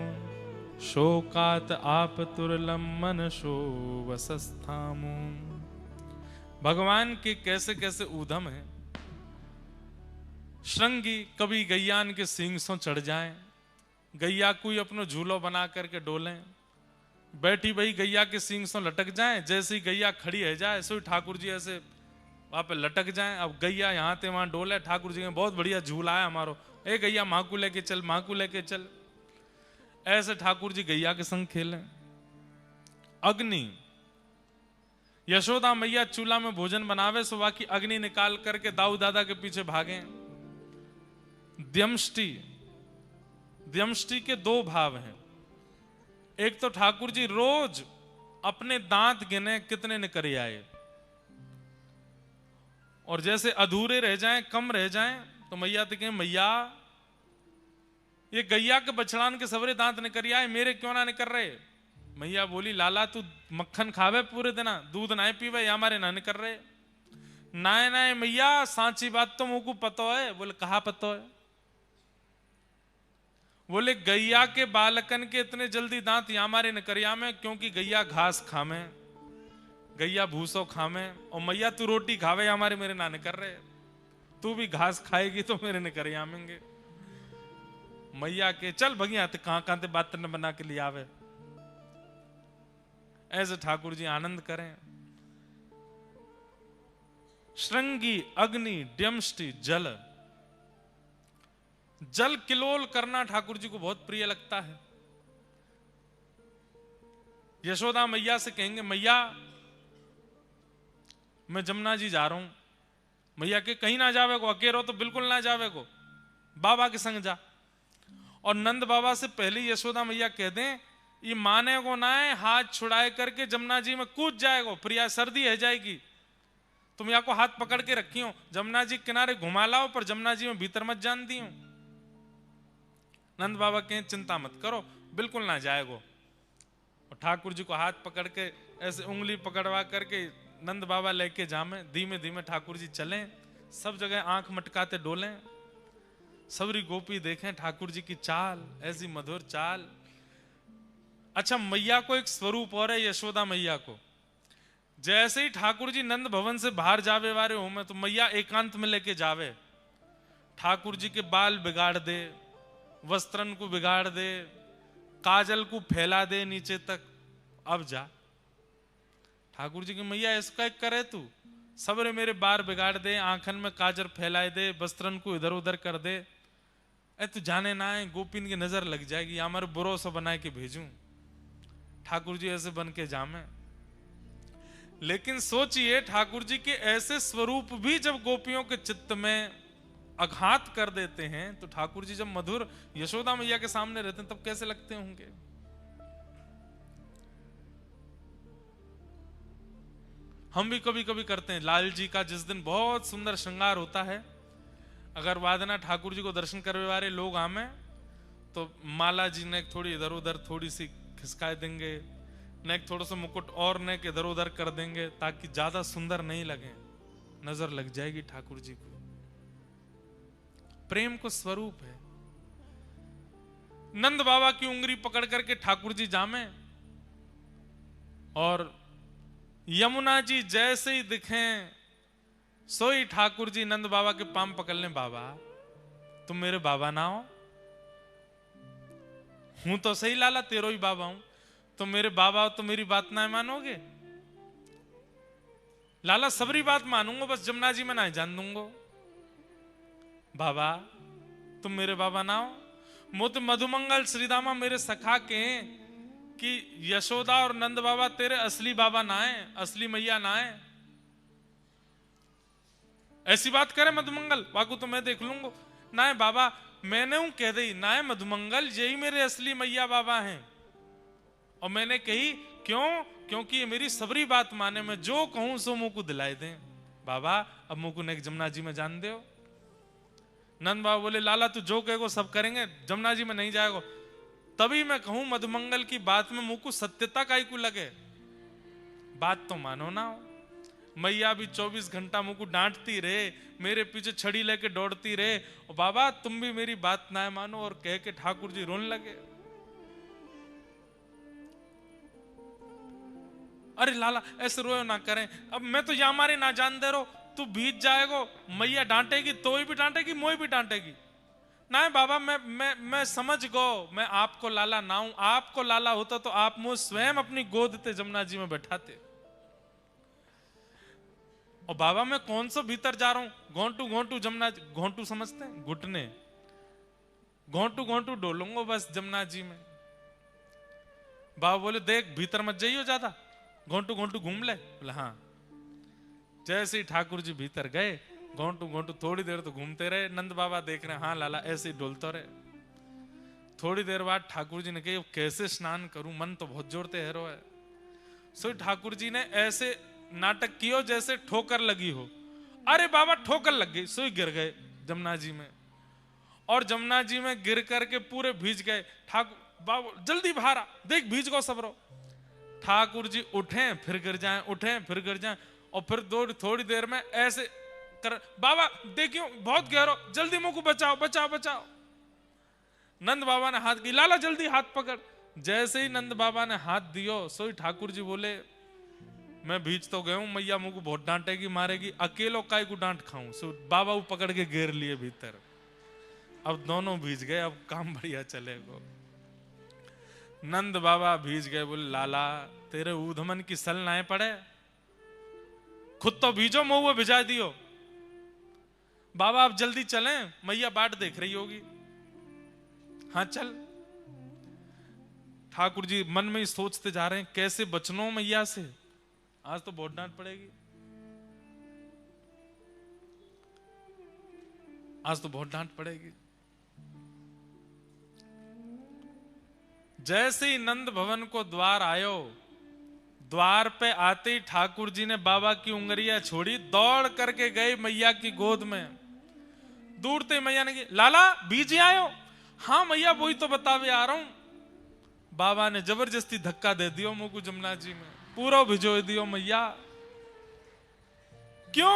शोकात् आपतुर्लं मनसो वसस्थामो। भगवान के कैसे कैसे ऊधम है। श्रृंगी कभी गैयान के सींग सो चढ़ जाए, गैया कोई अपनो झूलो बना करके डोलें, बैठी भाई गैया के सींग सो लटक जाए। जैसे ही गैया खड़ी है जाए सो ठाकुर जी ऐसे वहां पे लटक जाए। अब गैया यहाँ थे वहां डोले, ठाकुर जी ने बहुत बढ़िया झूला है हमारो, ए गैया माँ को लेके चल, माँ को लेके चल। ऐसे ठाकुर जी गैया के संग खेलें। अग्नि यशोदा मैया चूल्हा में भोजन बनावे, सुबह की अग्नि निकाल करके दाऊ दादा के पीछे भागे। द्यमष्टि, द्यमष्टि के दो भाव हैं। एक तो ठाकुर जी रोज अपने दांत गिने कितने निकल आए, और जैसे अधूरे रह जाएं, कम रह जाएं, तो मैया तो कहें मैया ये गैया के बछड़ान के सबरे दांत निकल आए, मेरे क्यों ना निकल रहे। मैया बोली लाला तू मक्खन खावे पूरे दिन, दूध ना पीवे, या हमारे ना निकल रहे। नाय नाय मैया सांची बात तो मुझको पता है। बोले कहा पता है। बोले गैया के बालकन के इतने जल्दी दांत या हमारे निकरिया में, क्योंकि गैया घास खामे, गैया भूसो खामे, और मैया तू रोटी खावे हमारे मेरे ना निकर रहे, तू भी घास खाएगी तो मेरे निकरिया आमेंगे। मैया के चल भगिया ते कहां कहां ते बात न बना के लिए आवे। ऐसे ठाकुर जी आनंद करें। श्रृंगी अग्नि द्यमष्टि जल, जल किलोल करना ठाकुर जी को बहुत प्रिय लगता है। यशोदा मैया से कहेंगे मैया मैं जमुना जी जा रहा हूं। मैया के कहीं ना जावे को, अकेलो तो बिल्कुल ना जावे को, बाबा के संग जा। और नंद बाबा से पहले यशोदा मैया कह दें ये माने को ना है, हाथ छुड़ाए करके जमुना जी में कूद जाएगो, प्रिया सर्दी है जाएगी, तुम या को हाथ पकड़ के रखी हो, जमुना जी किनारे घुमा लाओ, पर जमुना जी में भीतर मत जान दी हो। नंद बाबा कहें चिंता मत करो, बिल्कुल ना जाएगो। और ठाकुर जी को हाथ पकड़ के ऐसे उंगली पकड़वा करके नंद बाबा लेके जामे, धीमे धीमे ठाकुर जी चलें, सब जगह आंख मटकाते डोलें, सबरी गोपी देखें ठाकुर जी की चाल, ऐसी मधुर चाल। अच्छा मैया को एक स्वरूप और है, यशोदा मैया को। जैसे ही ठाकुर जी नंद भवन से बाहर जावे वारे हो में, तो मैया एकांत में लेके जावे, ठाकुर जी के बाल बिगाड़ दे, वस्त्रन को बिगाड़ दे, काजल को फैला दे नीचे तक, अब जा। ठाकुर जी की मैया इसका एक करे तू, सबरे मेरे बार बिगाड़ दे, आंखन में काजल फैलाए दे, वस्त्रन को इधर उधर कर दे, ए तू जाने ना है, गोपिन की नजर लग जाएगी, या हमारे बुरो सा बना के भेजूं। ठाकुर जी ऐसे बन के जामे। लेकिन सोचिए ठाकुर जी के ऐसे स्वरूप भी जब गोपियों के चित्त में आघात कर देते हैं, तो ठाकुर जी जब मधुर यशोदा मैया के सामने रहते हैं तब कैसे लगते होंगे। हम भी कभी कभी करते हैं। लाल जी का जिस दिन बहुत सुंदर श्रृंगार होता है, अगर वादना ठाकुर जी को दर्शन करने वाले लोग आमे, तो माला जी ने थोड़ी इधर उधर थोड़ी सी खिसका देंगे, नेक थोड़ा सा मुकुट और नेक इधर उधर कर देंगे, ताकि ज्यादा सुंदर नहीं लगे, नजर लग जाएगी ठाकुर जी को। प्रेम को स्वरूप है। नंद बाबा की उंगली पकड़ करके ठाकुर जी जामे, और यमुना जी जैसे ही दिखें सोई ठाकुर जी नंद बाबा के पांव पकड़ लें, बाबा तुम मेरे बाबा ना हो, हूं तो सही लाला तेरो ही बाबा हूं, तुम मेरे बाबा हो तो मेरी बात ना मानोगे। लाला सबरी बात मानूंगा, बस जमुना जी में ना जान दूंगा। बाबा तुम मेरे बाबा ना हो, मुत मधुमंगल श्रीदामा मेरे सखा के कि यशोदा और नंद बाबा तेरे असली बाबा ना है, असली मैया ना है। ऐसी बात करे मधुमंगल, बाकू तो मैं देख लूंगा। ना है बाबा, मैंने हूं कह दी, ना है मधुमंगल यही मेरे असली मैया बाबा हैं। और मैंने कही क्यों, क्योंकि ये मेरी सबरी बात माने, मैं जो कहूं सो मुंह को दिलाई दें। बाबा अब मुंह को नेक जमुना जी में जान दो। नंद बाबा बोले लाला तू जो कहेगो सब करेंगे, जमुना जी में नहीं जाएगो। तभी मैं कहूं मधुमंगल की बात में मुंह को सत्यता काई को लगे, बात तो मानो ना हो। मैया भी 24 घंटा मुंह को डांटती रहे, मेरे पीछे छड़ी लेके दौड़ती रहे, और बाबा तुम भी मेरी बात ना मानो, और कह के ठाकुर जी रोने लगे। अरे लाला ऐसे रोयो ना करें, अब मैं तो या मारे ना जान दे रो, तू बीत जाएगो, मैया डांटेगी तो भी डांटेगी, मोई भी डांटेगी। ना बाबा मैं समझ गो, मैं आपको लाला ना हूं, आपको लाला होता तो आप मुझे स्वयं अपनी गोद ते जमुना जी में बैठाते। और बाबा मैं कौन सा भीतर जा रहा हूं, घोंटू घोंटू जमुना, घोंटू समझते हैं घुटने, घोंटू घोंटू डोलूंगा बस जमुना जी में। बाबा बोले देख भीतर मत जाइयो ज्यादा, घोंटू घोंटू घूम ले? बोले हाँ। जैसे ही ठाकुर जी भीतर गए, घोंटू घोंटू थोड़ी देर तो घूमते रहे। नंद बाबा देख रहे, हाँ लाला ऐसे ही डोलते रहे। थोड़ी देर बाद ठाकुर जी ने कहा कैसे स्नान करूं, मन तो बहुत जोर से हैरो है। सो ठाकुर जी ने ऐसे नाटक कियो जैसे ठोकर लगी हो। अरे बाबा ठोकर लग गई, सो गिर गए जमुना जी में। और जमुना जी में गिर करके पूरे भीज गए। ठाकुर बाबा जल्दी बाहर आ, देख भीज गो सबरो। ठाकुर जी उठे फिर गिर जाएं, उठे फिर गिर जाएं, और फिर थोड़ी देर में ऐसे कर, बाबा देखियो बहुत गहरो, जल्दी मुझ को बचाओ बचाओ बचाओ। नंद बाबा ने हाथ की, लाला जल्दी हाथ पकड़। जैसे ही नंद बाबा ने हाथ दियो, सोई ठाकुर जी बोले मैं भीज तो गया हूं, मैया मुझ को बहुत डांटेगी मारेगी, अकेलो काय को डांट खाऊं। सो बाबा वो पकड़ के घेर लिए भीतर। अब दोनों भीज गए, अब काम बढ़िया चलेगा। नंद बाबा भीज गए, बोले लाला तेरे ऊधमन की सल नाए पड़े, खुद तो भीजो महुआ भिजा दियो। बाबा आप जल्दी चलें, मैया बाट देख रही होगी। हाँ चल। ठाकुर जी मन में ही सोचते जा रहे हैं कैसे बचनो मैया से, आज तो बहुत डांट पड़ेगी, आज तो बहुत डांट पड़ेगी। जैसे ही नंद भवन को द्वार आयो, द्वार पे आते ही ठाकुर जी ने बाबा की उंगलियां छोड़ी, दौड़ करके गए मैया की गोद में। दूर ते मैया ने कहा लाला बीज आयो? हाँ मैया वही तो बतावे आ रहा हूं। बाबा ने जबरदस्ती धक्का दे दियो मुंह को जमुना जी में, पूरा भिजो दियो मैया। क्यों?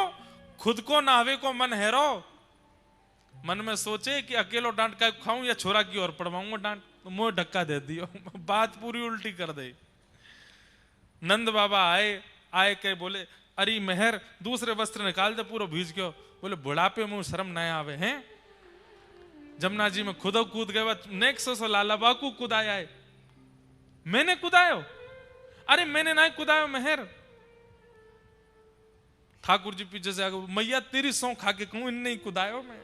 खुद को नावे को मन हैरो, मन में सोचे कि अकेलो डांट का खाऊं या छोरा की ओर पड़वाऊंगा डांट, तो मुंह धक्का दे दियो। बात पूरी उल्टी कर दे। नंद बाबा आए के बोले अरे मेहर दूसरे वस्त्र निकाल दे, पूरा भीज गयो। बोले बुढ़ापे मुंह शर्म न आवे हैं? जमुना जी में खुद कूद गए, नेक्सो सो लाला बाकू कुदाया है। मैंने कुदायो? अरे मैंने ना कुदायो मेहर। ठाकुर जी पीछे से आगे, मैया तेरी सौ खा के कहूं इन नहीं कुदायो मैं।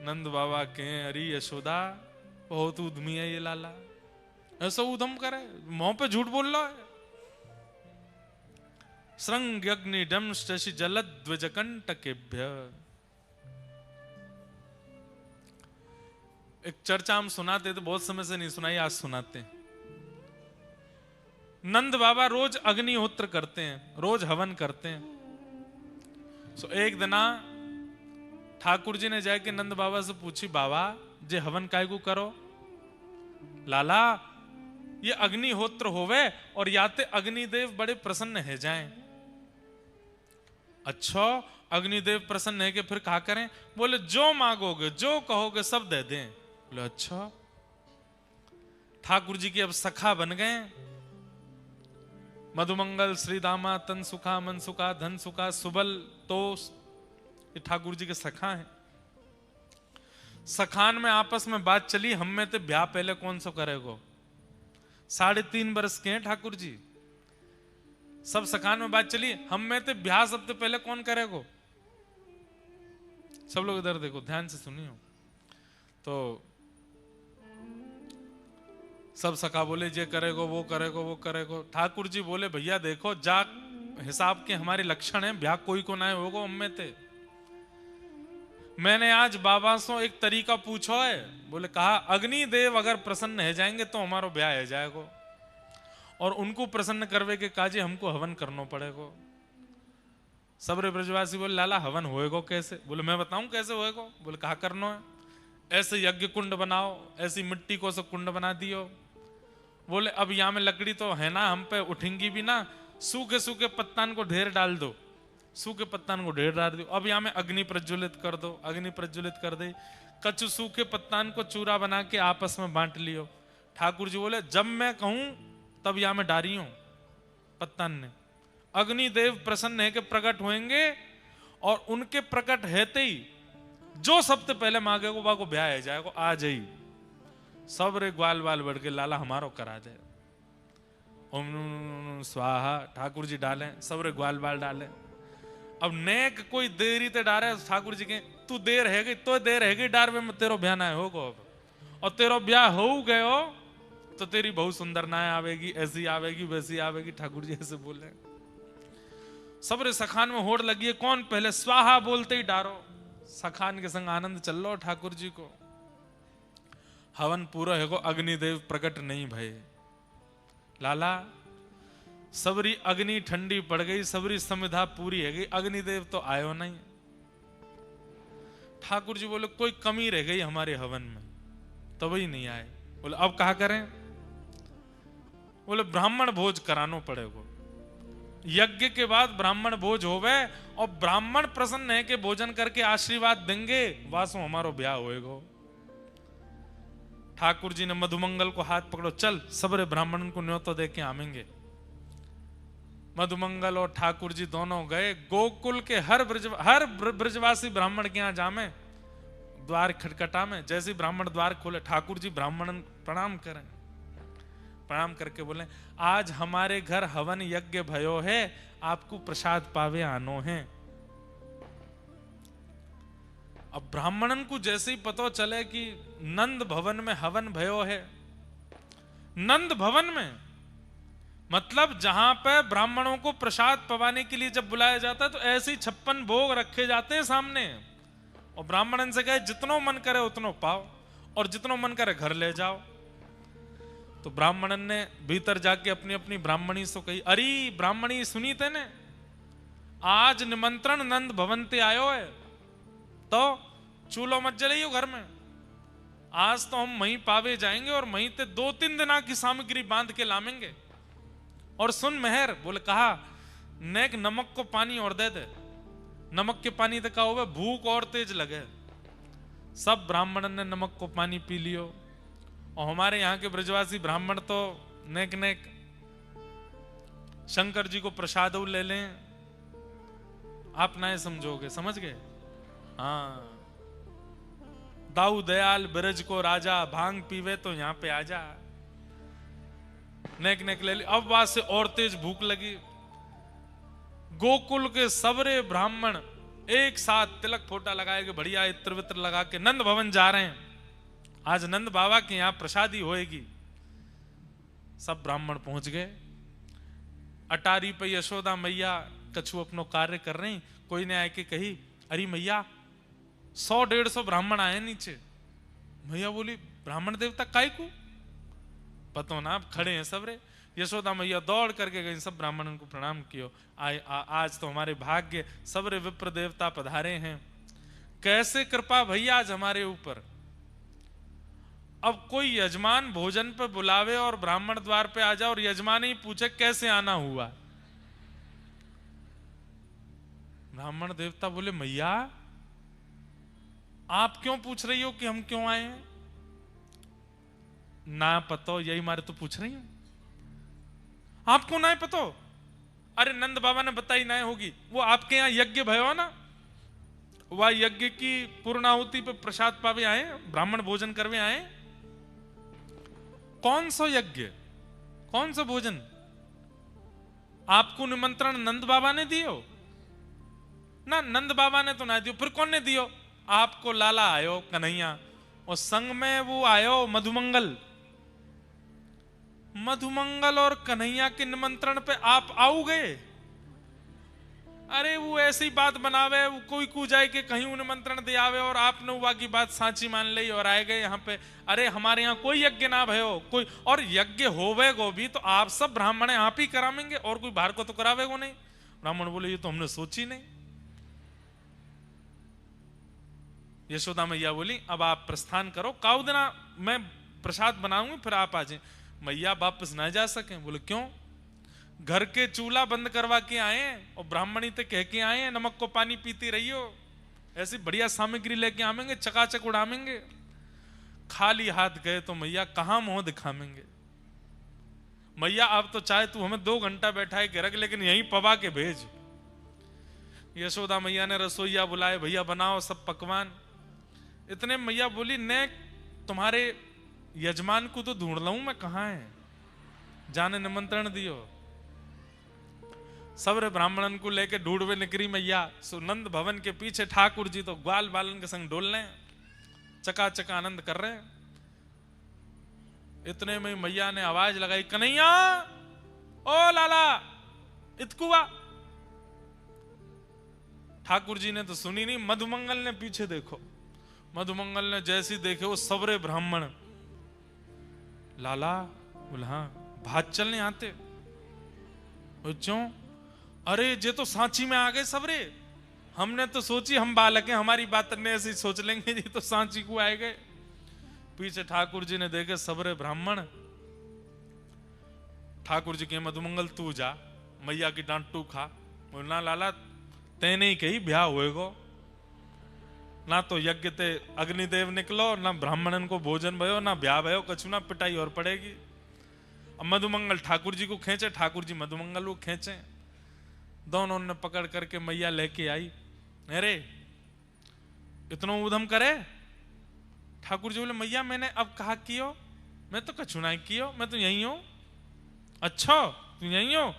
नंद बाबा के अरे यशोदा बहुत उद्यमी है ये लाला, ऐसा उधम करे, मुंह पे झूठ बोल रहा है। श्रृंग अग्नि डम शशि जलद्वजकंटकेभ्य। एक चर्चा हम सुनाते तो बहुत समय से नहीं सुनाई, आज सुनाते हैं। नंद बाबा रोज अग्निहोत्र करते हैं, रोज हवन करते हैं। सो एक दिना ठाकुर जी ने जाके नंद बाबा से पूछी, बाबा जे हवन काय को करो? लाला ये अग्निहोत्र होवे और याते अग्निदेव बड़े प्रसन्न है जाएं। अच्छा अग्निदेव प्रसन्न है कि फिर क्या करें? बोले जो मांगोगे जो कहोगे सब दे दें। बोले अच्छा। ठाकुर जी के अब सखा बन गए। मधुमंगल श्रीदामा तन सुखा मन सुखा धन सुखा सुबल तोष, ये ठाकुर जी के सखा हैं। सखान में आपस में बात चली, हम में तो ब्याह पहले कौन सा करेगो? 3.5 वर्ष के हैं ठाकुर जी। सब सखान में बात चली, हम में तो ब्याह सबसे पहले कौन करेगो? सब लोग इधर देखो, ध्यान से सुनियो। तो सब सखा बोले जे करेगो वो करेगो वो करेगो। ठाकुर जी बोले भैया देखो जा हिसाब के हमारे लक्षण हैं, ब्याह कोई को ना होगो हम में ते। मैंने आज बाबा से एक तरीका पूछो है, बोले कहा अग्निदेव अगर प्रसन्न है जाएंगे तो हमारो ब्याह है जाएगो, और उनको प्रसन्न करवे के काजे हमको हवन करना पड़ेगो। सबरे ब्रजवासी बोले लाला हवन होएगो कैसे? बोले मैं बताऊं कैसे होएगो। बोले कहा करना है? ऐसे यज्ञ कुंड बनाओ, ऐसी मिट्टी को सब कुंड बना दियो। बोले अब यहाँ में लकड़ी तो है ना, हम पे उठेंगी भी ना, सूखे सूखे पत्तान को ढेर डाल दो, सूखे पत्तान को ढेर डाल दो। अब यहाँ में अग्नि प्रज्वलित कर दो, अग्नि प्रज्वलित कर दे, कच्चू सूखे पत्तान को चूरा बना के आपस में बांट लियो। ठाकुर जी बोले जब मैं कहूं तब यहाँ में डारी हूं पत्तान ने। अग्निदेव प्रसन्न है कि प्रकट होंगे, और उनके प्रकट हेते ही जो सबसे पहले मांगेगो वह को ब्याह है जाएगो। आ जाई सब रे ग्वाल बाल बढ़ के लाला हमारो करा दे। ओम स्वाहा ठाकुर जी डाले, सब रे ग्वाल बाल डाले। अब नेक कोई देरी ते डारे, ठाकुर जी के तू देर है गई तो देर है गई डार में तेरो ब्याह ना होगो। अब और तेरो ब्याह हो गयो तो तेरी बहुत सुंदर नाय आवेगी, ऐसी आवेगी वैसी आवेगी। ठाकुर जी ऐसे बोले। सबरे सखान में होड़ लगी है, कौन पहले स्वाहा बोलते ही डारो। सखान के संग आनंद चल लो ठाकुर जी को। हवन पूरा है को अग्निदेव प्रकट नहीं भय। लाला सबरी अग्नि ठंडी पड़ गई, सबरी समिधा पूरी है गई, अग्निदेव तो आयो नहीं। ठाकुर जी बोले कोई कमी रह गई हमारे हवन में, तो वही नहीं आए। बोले अब कहा करें? बोले ब्राह्मण भोज करानो पड़ेगा। यज्ञ के बाद ब्राह्मण भोज होवे और ब्राह्मण प्रसन्न है कि भोजन करके आशीर्वाद देंगे, वासो हमारो ब्याह होएगा। ठाकुर जी ने मधुमंगल को हाथ पकड़ो, चल सबरे ब्राह्मणन को न्योतो दे के आवेंगे। मधुमंगल और ठाकुर जी दोनों गए। गोकुल के हर ब्रजवासी ब्राह्मण के यहाँ जामे, द्वार खटखटा में। जैसे ब्राह्मण द्वार खोले, ठाकुर जी ब्राह्मण प्रणाम करें। प्रणाम करके बोले आज हमारे घर हवन यज्ञ भयो है, आपको प्रसाद पावे आनो है। अब ब्राह्मणन को जैसे ही पता चले कि नंद भवन में हवन भयो है, नंद भवन में मतलब जहां पे ब्राह्मणों को प्रसाद पवाने के लिए जब बुलाया जाता है तो ऐसे ही 56 भोग रखे जाते हैं सामने, और ब्राह्मणन से कहे जितनो मन करे उतनो पाओ और जितनो मन करे घर ले जाओ। तो ब्राह्मणन ने भीतर जाके अपनी अपनी ब्राह्मणी से कही, अरे ब्राह्मणी सुनी तेने, आज निमंत्रण नंद भवन ते आयो है, तो चूल्हो मत जलाइयो घर में। आज तो हम वहीं पावे जाएंगे और वहीं ते 2-3 दिना की सामग्री बांध के लामेंगे। और सुन मेहर, बोले कहा नेक नमक को पानी और दे दे। नमक के पानी तो कहा हुआ भूख और तेज लगे। सब ब्राह्मणन ने नमक को पानी पी लियो। और हमारे यहाँ के ब्रजवासी ब्राह्मण तो नेक नेक शंकर जी को प्रसाद ले लें। आप ना समझोगे, समझ गए? हाँ, दाऊ दयाल ब्रज को राजा, भांग पीवे तो यहाँ पे आजा। नेक नेक ले ली। अब वहां से और तेज भूख लगी। गोकुल के सबरे ब्राह्मण एक साथ तिलक फोटा लगाए, बढ़िया इत्र वित्र लगा के नंद भवन जा रहे हैं। आज नंद बाबा के यहाँ प्रसादी होएगी। सब ब्राह्मण पहुंच गए। अटारी पे यशोदा मैया कछु अपनो कार्य कर रही। कोई ने आके कही, अरे मैया 100-150 ब्राह्मण आए नीचे। मैया बोली ब्राह्मण देवता काय को? पतो ना, आप खड़े हैं सबरे। यशोदा मैया दौड़ करके गई, सब ब्राह्मणों को प्रणाम कियो। आज तो हमारे भाग्य सबरे विप्र देवता पधारे हैं। कैसे कृपा भैया आज हमारे ऊपर। अब कोई यजमान भोजन पे बुलावे और ब्राह्मण द्वार पे आ जाए और यजमान ही पूछे कैसे आना हुआ। ब्राह्मण देवता बोले मैया आप क्यों पूछ रही हो कि हम क्यों आए हैं? ना पतो, यही मारे तो पूछ रही हूं। आपको ना पतो? अरे नंद बाबा ने बताई ना होगी। वो आपके यहां यज्ञ भयो ना, वह यज्ञ की पूर्णाहुति पे प्रसाद पावे आए, ब्राह्मण भोजन करवे आए। कौन सा यज्ञ, कौन सा भोजन? आपको निमंत्रण नंद बाबा ने दियो ना? नंद बाबा ने तो ना दियो, फिर कौन ने दियो? आपको लाला आयो कन्हैया, और संग में वो आयो मधुमंगल। मधुमंगल और कन्हैया के निमंत्रण पे आप आओगे? अरे वो ऐसी बात बनावे, वो कोई को जाए के कहीं निमंत्रण दे आवे और आपने वो की बात साची मान ली और आए गए यहाँ पे। अरे हमारे यहाँ कोई यज्ञ ना भयो कोई, और यज्ञ होवे गो भी तो आप सब ब्राह्मण आप ही करावेंगे और कोई बाहर को तो करावेगो नहीं। ब्राह्मण बोले ये तो हमने सोची नहीं। यशोदा मैया बोली अब आप प्रस्थान करो, काउ देना मैं प्रसाद बनाऊंगी फिर आप आ जाए। मैया वापस ना जा सके। बोले क्यों? घर के चूल्हा बंद करवा के आए और ब्राह्मणी ते कह के आए नमक को पानी पीती रहियो, ऐसी बढ़िया सामग्री लेके आवेंगे, चकाचक उड़ावेंगे। खाली हाथ गए तो मैया कहां मुंह दिखावेंगे। मैया अब तो चाहे तू हमें 2 घंटा बैठाए के रख, लेकिन यहीं पवा के भेज। यशोदा मैया ने रसोईया बुलाए, भैया बनाओ सब पकवान। इतने मैया बोली ने तुम्हारे यजमान को तो ढूंढ लाऊं मैं, कहां है? जाने निमंत्रण दियो। सबरे ब्राह्मणन को लेके ढूंढवे निकरी मैया। सुनंद भवन के पीछे ठाकुर जी तो ग्वाल बालन के संग डोल रहे, चकाचक आनंद कर रहे हैं। इतने में मैया ने आवाज लगाई, कन्हैया, ओ लाला, इतकुआ। ठाकुर जी ने तो सुनी नहीं, मधुमंगल ने पीछे देखो, मधुमंगल ने जैसी देखे वो सबरे ब्राह्मण। लाला बोला, हाँ भात चलने आते? क्यों? अरे जे तो सांची में आ गए सबरे, हमने तो सोची हम बालक हैं, हमारी बात ने ऐसी सोच लेंगे, जी तो सांची को आए गए। पीछे ठाकुर जी ने देखे सबरे ब्राह्मण। ठाकुर जी के, मधुमंगल तू जा, मैया की डांट तू खा। बोलना लाला तेने ही कही ब्याह होएगो, ना तो यज्ञ ते अग्निदेव निकलो, ना ब्राह्मणन को भोजन भयो, ना ब्याह भयो, कछु ना, पिटाई और पड़ेगी। अब मधुमंगल ठाकुर जी को खींचे, ठाकुर जी मधुमंगल को खींचे, दोनों ने पकड़ करके मैया लेके आई। अरे इतना उधम करे? ठाकुर जी बोले, मैया मैंने अब कहा कियो, मैं तो कछु ना कियो, मैं तो यही हूं। अच्छा तू यही हो?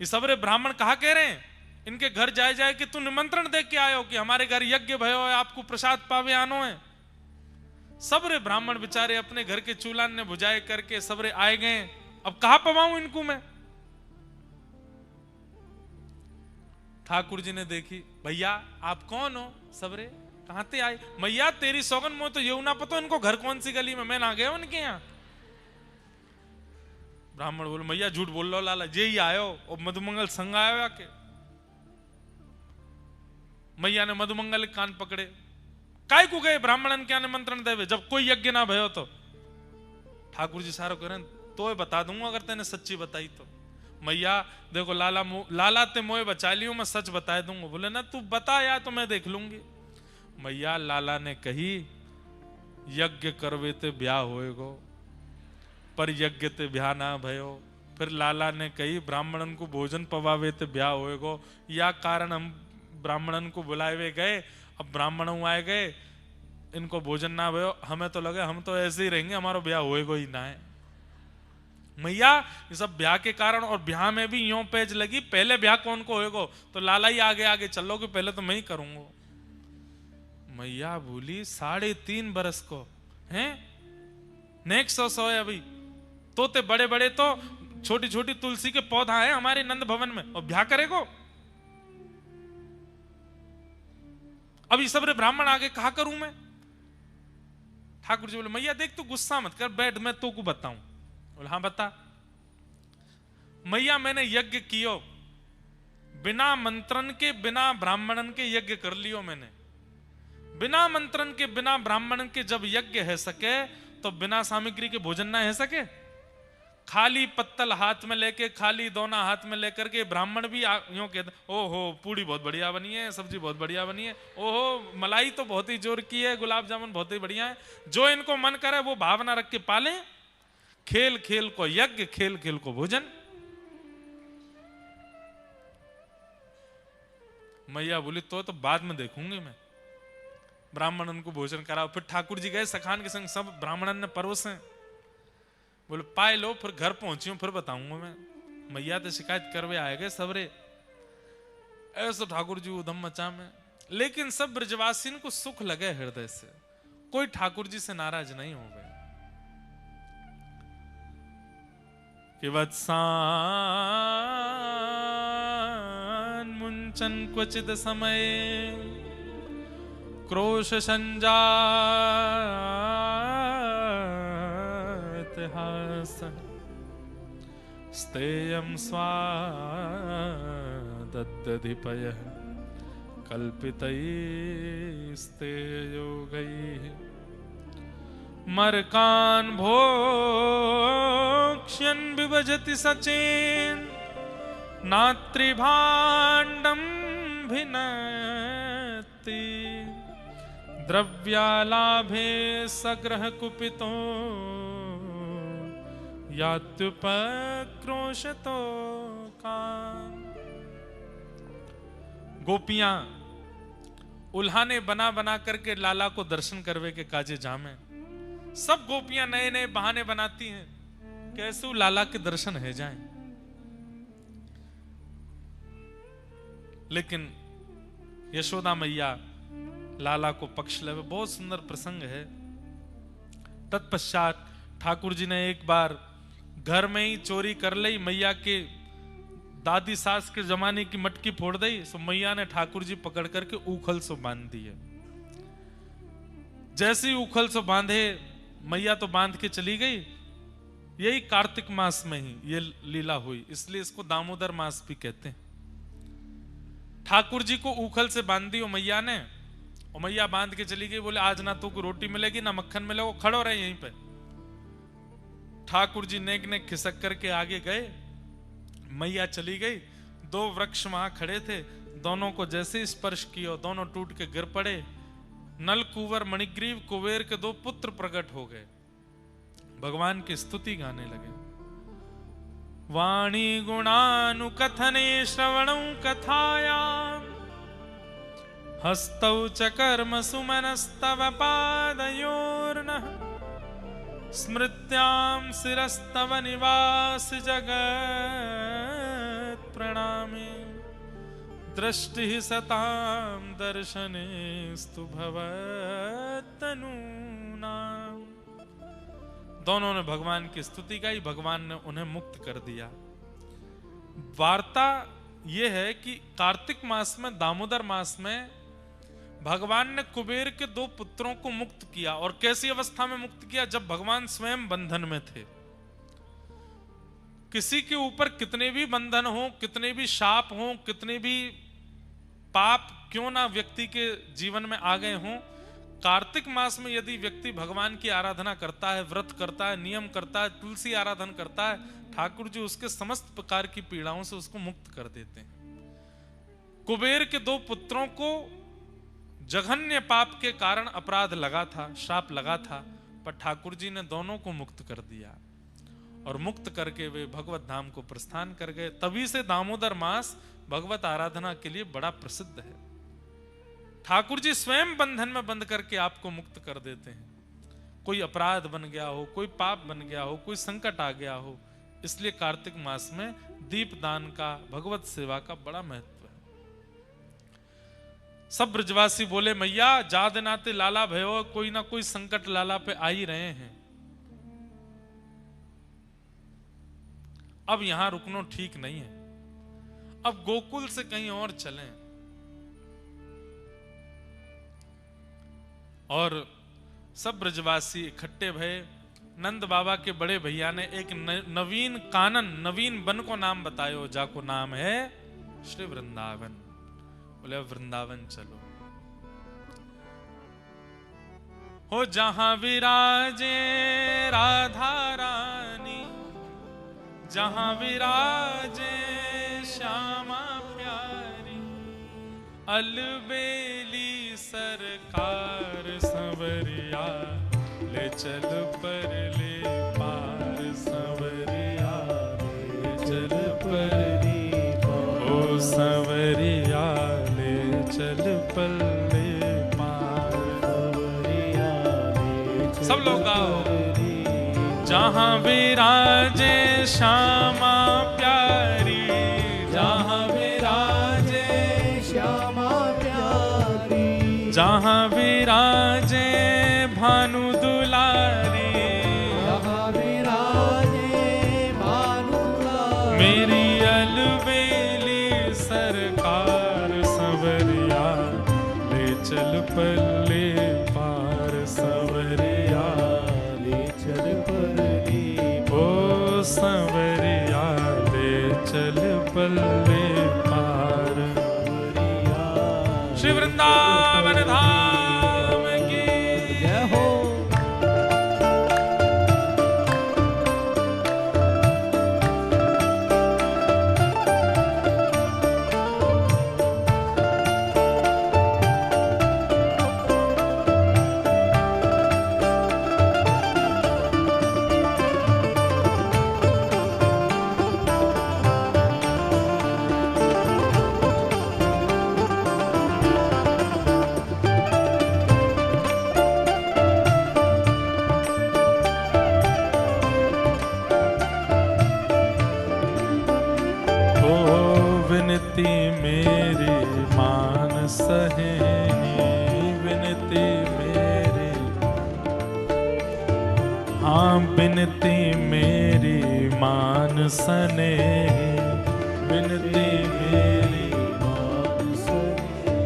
ये सबरे ब्राह्मण कहा कह रहे हैं, इनके घर जाए जाए कि तू निमंत्रण दे के आयो कि हमारे घर यज्ञ भयो है, आपको प्रसाद पावे आनो है। सबरे ब्राह्मण बेचारे अपने घर के चूल्हा ने बुझाए करके सबरे आए गए, अब कहा पवाऊं इनको मैं? ठाकुर जी ने देखी, भैया आप कौन हो? सबरे कहां ते आए? मैया तेरी सौगन, मो तो ये ना पता इनको घर कौन सी गली में, मैं ना गया उनके यहाँ। ब्राह्मण बोले, मैया झूठ बोल लो लाला, जे ही आयो और मधुमंगल संग आयो आके। मैया ने मधुमंगल के कान पकड़े, काय को गए ब्राह्मणन क्या निमंत्रण देवे जब कोई यज्ञ ना भयो तो? ठाकुर जी सारो करें तो बता दूंगा अगर तेने सच्ची बताई तो। मैया देखो लाला ते मोए बचा लियो, मैं सच बता दूंगा। बोले ना तू बता या तो मैं देख लूंगी। मैया लाला ने कही, यज्ञ करवे ते ब्याह होएगो, पर यज्ञ ते ब्याह ना भयो। फिर लाला ने कही, ब्राह्मणन को भोजन पवावे ते ब्याह होएगो, या कारण हम ब्राह्मणन को बुलाए गए, अब ब्राह्मण आए गए, इनको भोजन ना भयो, हमें तो लगे हम तो ऐसे ही रहेंगे, हमारा ब्याह होएगो ही ना है। मैया ये सब ब्याह के कारण, और ब्याह में भी यूं पेज लगी, पहले ब्याह कौन को होएगो? तो लाला ही आगे आगे चलो कि पहले तो मैं ही करूंगा। मैया बोली, 3.5 बरस को हैं, नेक्स्ट 100 है अभी, तोते बड़े बड़े तो छोटी छोटी तुलसी के पौधा है हमारे नंद भवन में, और ब्याह करेगो? अभी सबरे ब्राह्मण आगे कहा करूं मैं? ठाकुर जी बोले, मैया देख तू गुस्सा मत कर, बैठ मैं तो को बताऊं। बोले हाँ बता। मैया मैंने यज्ञ कियो, बिना मंत्रण के बिना ब्राह्मणन के यज्ञ कर लियो मैंने। बिना मंत्रण के बिना ब्राह्मणन के जब यज्ञ है सके, तो बिना सामग्री के भोजन ना है सके। खाली पत्तल हाथ में लेके, खाली दोना हाथ में लेकर के ब्राह्मण भी यूं कहते, ओहो पूड़ी बहुत बढ़िया बनी है, सब्जी बहुत बढ़िया बनी है, ओहो मलाई तो बहुत ही जोर की है, गुलाब जामुन बहुत ही बढ़िया है। जो इनको मन करे वो भावना रख के पाले। खेल खेल को यज्ञ, खेल खेल को भोजन। मैया बोली, तो बाद में देखूंगी मैं, ब्राह्मणन को भोजन कराओ। फिर ठाकुर जी गए सखान के संग, सब ब्राह्मणन ने परोसे। बोले पाए लो, फिर घर पहुंची हूं फिर बताऊंगा मैं। मैया तो शिकायत करवे आए गए सबरे। ऐसा ठाकुर जी उधम मचा में, लेकिन सब ब्रजवासियों को सुख लगे हृदय से, कोई ठाकुर जी से नाराज नहीं हो गए। कि वत्सान मुंचन क्वचित समय, क्रोश संजात हासन, स्तेयं स्वादद्धिपयः कल्पितैस्तेयोगैः, मर्कान् भोक्ष्यन् विभजति सचेन, नात्रिभाण्डं भिनत्ति, द्रव्यालाभे सग्रह कुपितो, यात्युपक्रोशतो कान। गोपियां उल्हाने बना बना करके लाला को दर्शन करवे के काजे जामे। सब गोपियां नए नए बहाने बनाती हैं, कैसे लाला के दर्शन है जाएं। लेकिन यशोदा मैया लाला को पक्ष ले, बहुत सुंदर प्रसंग है। तत्पश्चात ठाकुर जी ने एक बार घर में ही चोरी कर ली, मैया के दादी सास के जमाने की मटकी फोड़ दी, सो मैया ने ठाकुर जी पकड़ करके उखल से बांध दिए। जैसे ही उखल से बांधे, मैया तो बांध के चली गई। यही कार्तिक मास में ही ये लीला हुई, इसलिए इसको दामोदर मास भी कहते हैं। ठाकुर जी को उखल से बांध दी मैया ने, और मैया बांध के चली गई। बोले आज ना तो कोई रोटी मिलेगी ना मक्खन मिलेगा, खड़ो रहे यहीं पे। ठाकुर जी नेक नेक खिसक करके आगे गए, मैया चली गई। दो वृक्ष वहां खड़े थे, दोनों को जैसे स्पर्श किया दोनों टूट के गिर पड़े। नल कुंवर मणिग्रीव कुबेर के दो पुत्र प्रकट हो गए, भगवान की स्तुति गाने लगे। वाणी गुणानुकथने श्रवणं कथायां हस्तौ च कर्म सुमनस्तव पादयोर्नः स्मृत्यां शिरस्तव निवास जगत् प्रणामे दृष्टि सतां दर्शनेस्तु भवत्तनूनाम्। दोनों ने भगवान की स्तुति गाई, भगवान ने उन्हें मुक्त कर दिया। वार्ता यह है कि कार्तिक मास में, दामोदर मास में भगवान ने कुबेर के दो पुत्रों को मुक्त किया। और कैसी अवस्था में मुक्त किया? जब भगवान स्वयं बंधन में थे। किसी के ऊपर कितने भी बंधन हो, कितने भी शाप हो, कितने भी पाप क्यों ना व्यक्ति के जीवन में आ गए हों, कार्तिक मास में यदि व्यक्ति भगवान की आराधना करता है, व्रत करता है, नियम करता है, तुलसी आराधन करता है, ठाकुर जी उसके समस्त प्रकार की पीड़ाओं से उसको मुक्त कर देते हैं। कुबेर के दो पुत्रों को जघन्य पाप के कारण अपराध लगा था, श्राप लगा था, पर ठाकुर जी ने दोनों को मुक्त कर दिया और मुक्त करके वे भगवत धाम को प्रस्थान कर गए। तभी से दामोदर मास भगवत आराधना के लिए बड़ा प्रसिद्ध है। ठाकुर जी स्वयं बंधन में बंद करके आपको मुक्त कर देते हैं। कोई अपराध बन गया हो, कोई पाप बन गया हो, कोई संकट आ गया हो, इसलिए कार्तिक मास में दीपदान का, भगवत सेवा का बड़ा महत्व है। सब ब्रजवासी बोले मैया जाद नाते लाला भयो, कोई ना कोई संकट लाला पे आ ही रहे हैं, अब यहां रुकना ठीक नहीं है, अब गोकुल से कहीं और चलें। और सब ब्रजवासी इकट्ठे भये। नंद बाबा के बड़े भैया ने एक नवीन कानन, नवीन वन को नाम बतायो, जाको नाम है श्री वृंदावन। बोले वृंदावन चलो। हो जहां विराजे राधा रानी, जहां विराजे श्यामा प्यारी, अलबेली सरकार संवरिया, ले चल पर ले पार संवरिया, ले चल पर ले पार, ओ संवरिया ले चल पर ले पार, संवरिया ले चल। सब लोग गाओ। जहां विराजे श्यामा प्यारी, जहां विराजे श्यामा प्यारी, जहां विराजे भानु दुलारी, जहां विराजे भानु दुलारी, मेरी अलबेली सरकार संवरिया, ले चल पल्ले पार संवरिया, ले चल पल्ले, ओ संवरिया ले चल पल्ले पार। श्री वृंदावन धाम की जय हो। बिनती मेरी मान सने, बिनती मेरी मान सने,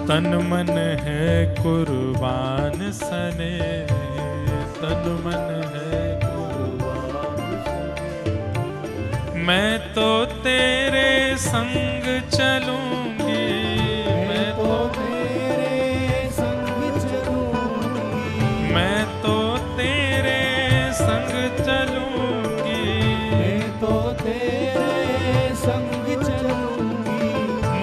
तन मन है कुर्बान सने, तन मन है कुर्बान सने। मैं तो तेरे संग चलूंगी, मैं तो तेरे संग चलूंगी, मैं तो तेरे संग चलूंगी, मैं तो तेरे संग चलूंगी।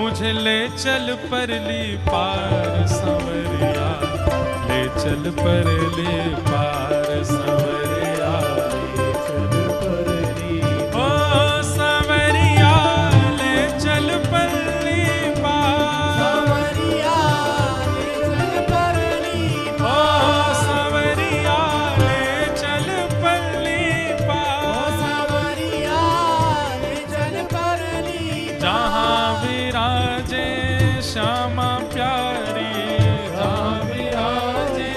मुझे ले चल परली पार संवरिया, ले चल परली पार संवरिया, ले चल परली ओ संवरिया, ले चल परली पार संवरिया, ले चल परली पार ओ संवरिया, ले चल परली पार संवरिया, ले चल परली पार। जहाँ विराजे श्यामा प्यारी, जहाँ विराजे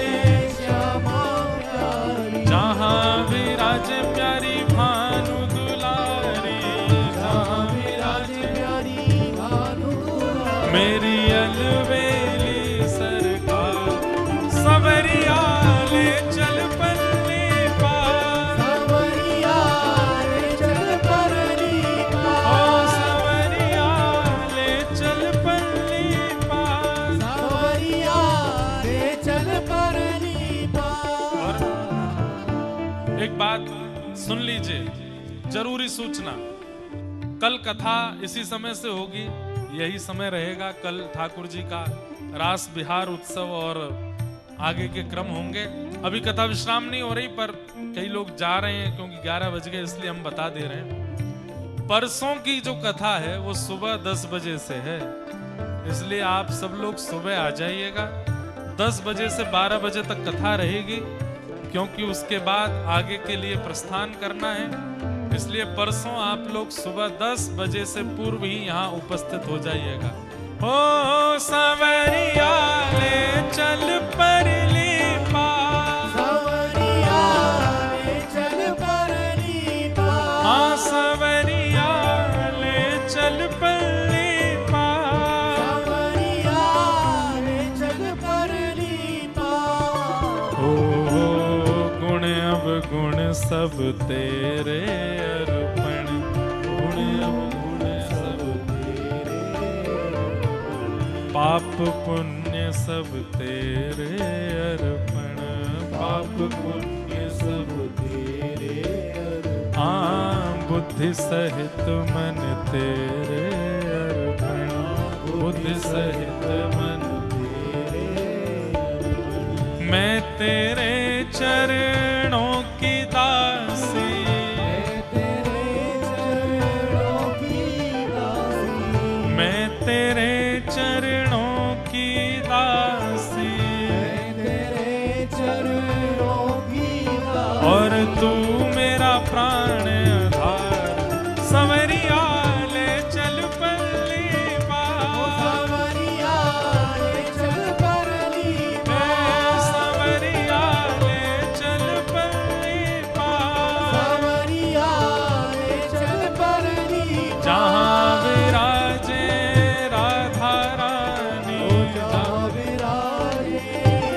श्यामा प्यारी, जहाँ विराजे प्यारी भानु दुलारी, जहाँ विराजे प्यारी भानु दुलारी। मेरी अलवेली सरकार संवरिया, ले चल परली पार संवरिया, ले चल परली पार ओ संवरिया, ले चल परली पार संवरिया, ले चल परली पार। एक बात सुन लीजिए, जरूरी सूचना, कल कथा इसी समय से होगी, यही समय रहेगा। कल ठाकुर जी का रास बिहार उत्सव और आगे के क्रम होंगे। अभी कथा विश्राम नहीं हो रही, पर कई लोग जा रहे हैं क्योंकि 11 बज गए, इसलिए हम बता दे रहे हैं। परसों की जो कथा है वो सुबह 10 बजे से है, इसलिए आप सब लोग सुबह आ जाइएगा। 10 बजे से 12 बजे तक कथा रहेगी, क्योंकि उसके बाद आगे के लिए प्रस्थान करना है। इसलिए परसों आप लोग सुबह 10 बजे से पूर्व ही यहाँ उपस्थित हो जाइएगा। ओ संवरिया, ले चल परली पार संवरिया, ले चल परली पार हाँ संवरिया, ले चल परली पार संवरिया, ले चल परली पार। ओ गुण अवगुण सब तेरे अर्पण, गुण अवगुण सब तेरे अर्पण, पाप पुण्य सब तेरे अर्पण, पाप पुण्य सब तेरे अर्पण। हाँ बुद्धि सहित मन तेरे अर्पण, बुद्धि सहित मन तेरे अर्पण। मैं तेरे चरणों की दासी, मैं तेरे चरणों की दासी, मैं तेरे चरणों की दासी, मैं तेरे चरणों की दासी। और तू मेरा प्राण आधार संवरिया, ले चल परली पार संवरिया, ले चल परली पार संवरिया, ले चल परली पार संवरिया, ले चल परली पार। जहाँ विराजे राधा रानी, जहाँ विराजे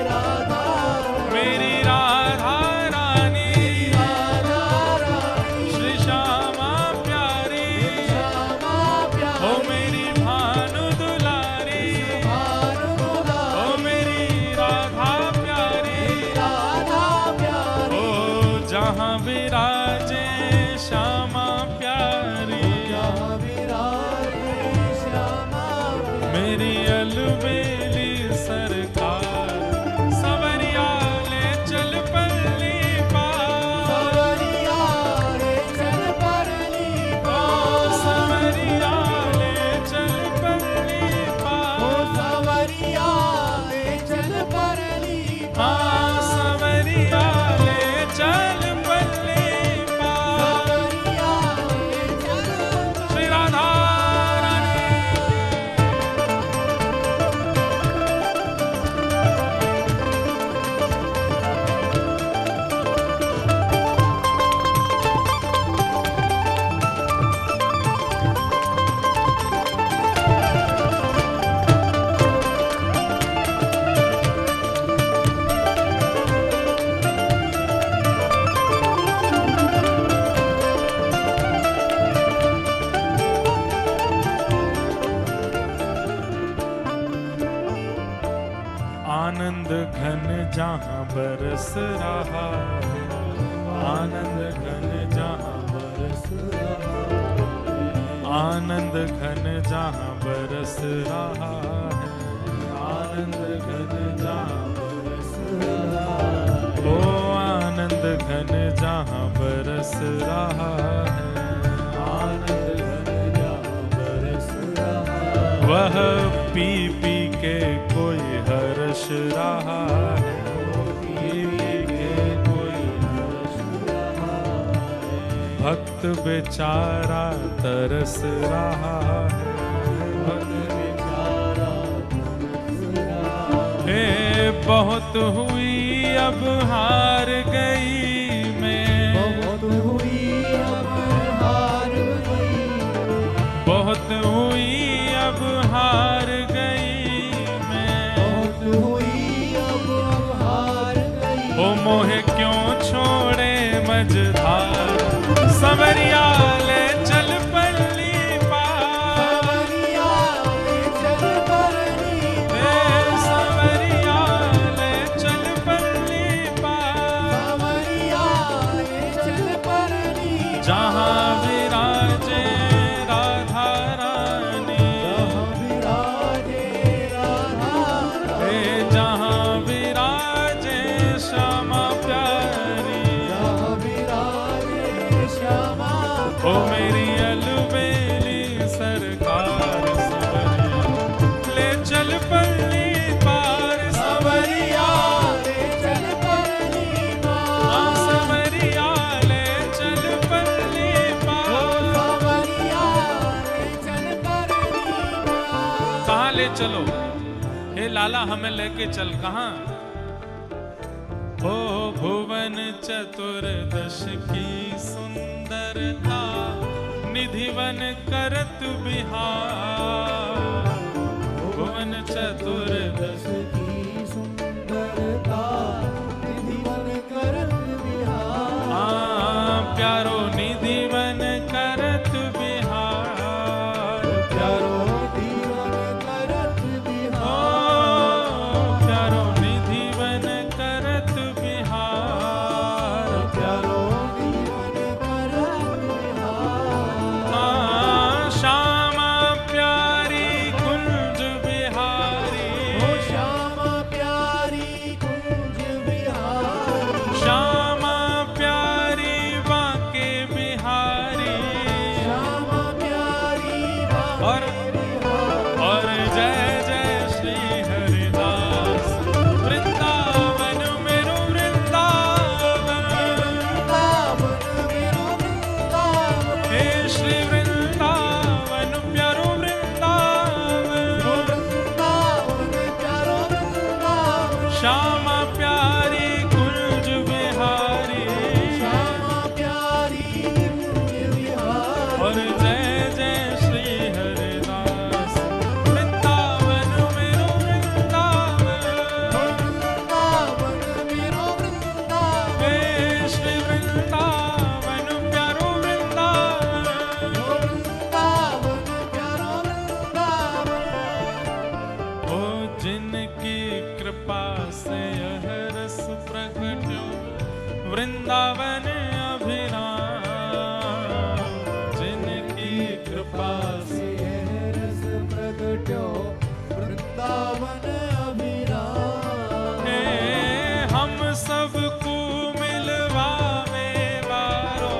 राधा रानी, मेरी राधा रानी, राधा रानी, श्री श्यामा प्यारी, श्यामा प्यारी, ओ मेरी भानु दुलारी, भानु दुलारी, ओ मेरी राधा प्यारी, राधा प्यारी। ओ जहाँ विराजे श्यामा प्यारी, जहाँ विराजे श्यामा प्यारी, मेरी अलवेली सरकार संवरिया, ले चल परली पार संवरिया, ले चल परली पार संवरिया, ले चल परली पार संवरिया, ले चल परली पार संवरिया, ले चल परली पार बरस रहा है, आनंद घन जहाँ बरस रहा है, आनंद घन जहाँ बरस रहा है, आनंद घन जहाँ बरस रहा है, ओ आनंद घन जहाँ बरस रहा है, आनंद घन जहाँ बरस रहा है, वह पी पी के कोई हर्ष रहा है, भक्त बेचारा तरस रहा है, भक्त बेचारा तरस रहा है। हे बहुत हुई अब हार गई मैं, बहुत हुई अब हार गई, बहुत हुई अब हार गई मैं, बहुत हुई अब हार गई। ओ मोहे क्यों छोड़े मझधार, सवरिया ले चल पल्ली पार, सवरिया ले चल पल्ली पार, सवरिया ले चल पल्ली पार, सवरिया ले चल पल्ली, जहाँ विराजे राधा रानी, जहाँ विराजे राधा रानी, जहाँ विराजे श्यामा प्यारी, जहाँ विराजे ओ मेरी अलबेली सरकार, सवरिया ले चल पल्ली पार, सवरिया ले चल पल्ली पार, सवरिया ले चल पल्ली पार, सवरिया ले चल पल्ली पार। कहाँ ले चलो हे लाला, हमें लेके चल कहाँ? ओ भुवन चतुर्दश की सुंदरता, निधिवन करत बिहार, भुवन चतुर्दश की सुंदरता, निधिवन करत बिहार, प्यारो निधिवन करत बिहार, प्यारो निधिवन करत बिहार, प्यारो निधिवन करत बिहार, प्यारो निधिवन करत बिहार। श्यामा प्यारी कुंज बिहारी, ओ श्यामा प्यारी कुंज बिहारी, श्यामा प्यारी बांके बिहारी, श्यामा प्यारी और जय जय श्री हरिदास, वृंदावन मेरो वृंदावन, वृंदावन मेरो वृंदावन, हे श्री वृंदावन प्यारो वृंदावन, वृंदावन प्यारो वृंदावन, श्यामा प्यारी कुंज बिहारी, श्यामा प्यारी कुंज बिहारी, और जय जय श्री हरिदास, वृंदावन मेरो वृंदावन, वृंदावन मेरो वृंदावन, हे श्री वृंदावन प्यारो वृंदावन, वृंदावन प्यारो वृंदावन। ओ जिनकी कृपा से यह रस प्रगट्यो वृंदावन अभिराम, जिनकी कृपा से यह रस प्रगट्यो वृंदावन अभिराम। हे हम सबको मिलवावे वारो,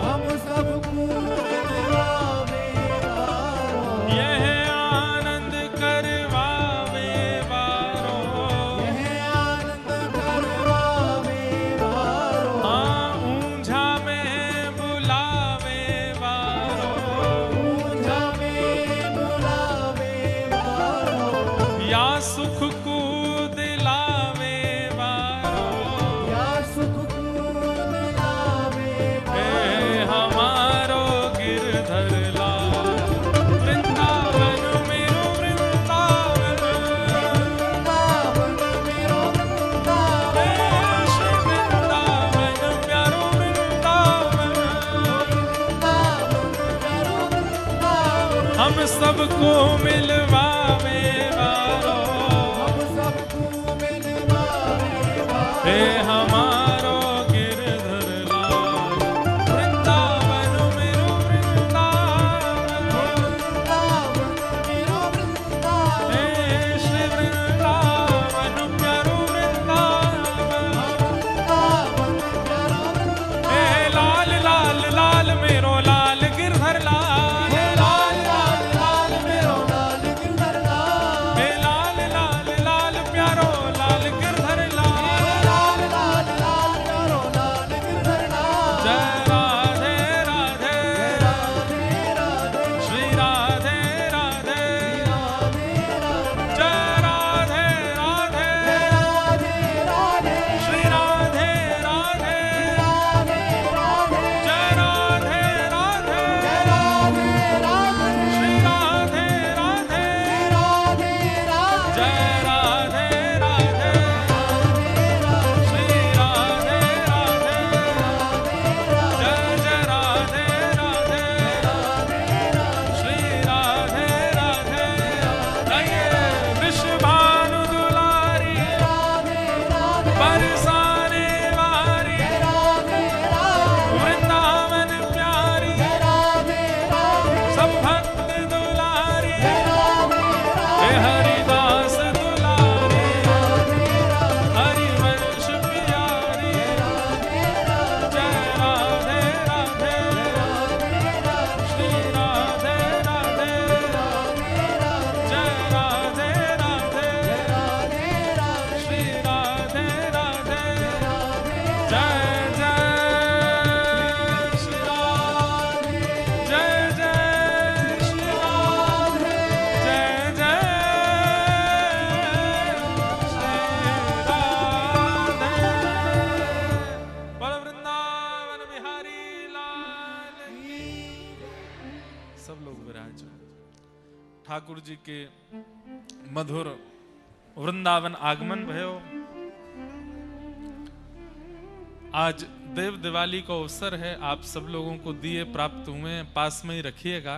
हम सबको मिलवावे वारो, यह आनंद करवावे वारो, यह आनंद करवावे वारो, हाँ ऊंझा में बुलावे वारो, ऊंझा में बुलावे वारो, या सुख को दिलावे वारो, या सुख को दिलावे वारो, हे हमारो गिरधर लाल, वृंदावन मेरो वृंदावन, वृंदावन मेरो वृंदावन, हे श्री वृंदावन प्यारो वृंदावन, वृंदावन प्यारो वृंदावन, हम सबको मिलवावे वारो, हम सबको मिलवावे वारो, हे हमारो गिरधर लाल, वृंदावन मेरो वृंदावन, हे श्री वृंदावन प्यारो वृंदावन, हे लाल लाल लाल मेरो लाल गिरधर लाल, हे लाल लाल लाल मेरो लाल गिरधर लाल, हे लाल लाल लाल प्यारो लाल गिरधर लाल, लाल लाल लाल प्यारो लाल गिरधर लाल। जय राधे राधे राधे राधे श्री राधे राधे राधे राधे, जय राधे राधे राधे राधे श्री राधे राधे राधे राधे, जय राधे राधे राधे राधे श्री राधे राधे राधे राधे, जय राधे राधे श्री राधे राधे, जय जय राधे राधे श्री राधे राधे। आइए वृषभानु दुलारी बरसाने वारी, वृंदावन प्यारी सब भक्त दुलारी, हे हरिदास दुलारी हरिवंश प्यारी, जय राधे राधे श्री राधे राधे, जय राधे राधे श्री राधे राधे, जय जय श्री राधे, जय जय श्री राधे, जय जय श्री राधे। बोलो वृंदावन बिहारी लाल की। सब लोग विराज हो। ठाकुर जी के मधुर वृंदावन आगमन भयो। आज देव दिवाली का अवसर है, आप सब लोगों को दिए प्राप्त हुए, पास में ही रखिएगा।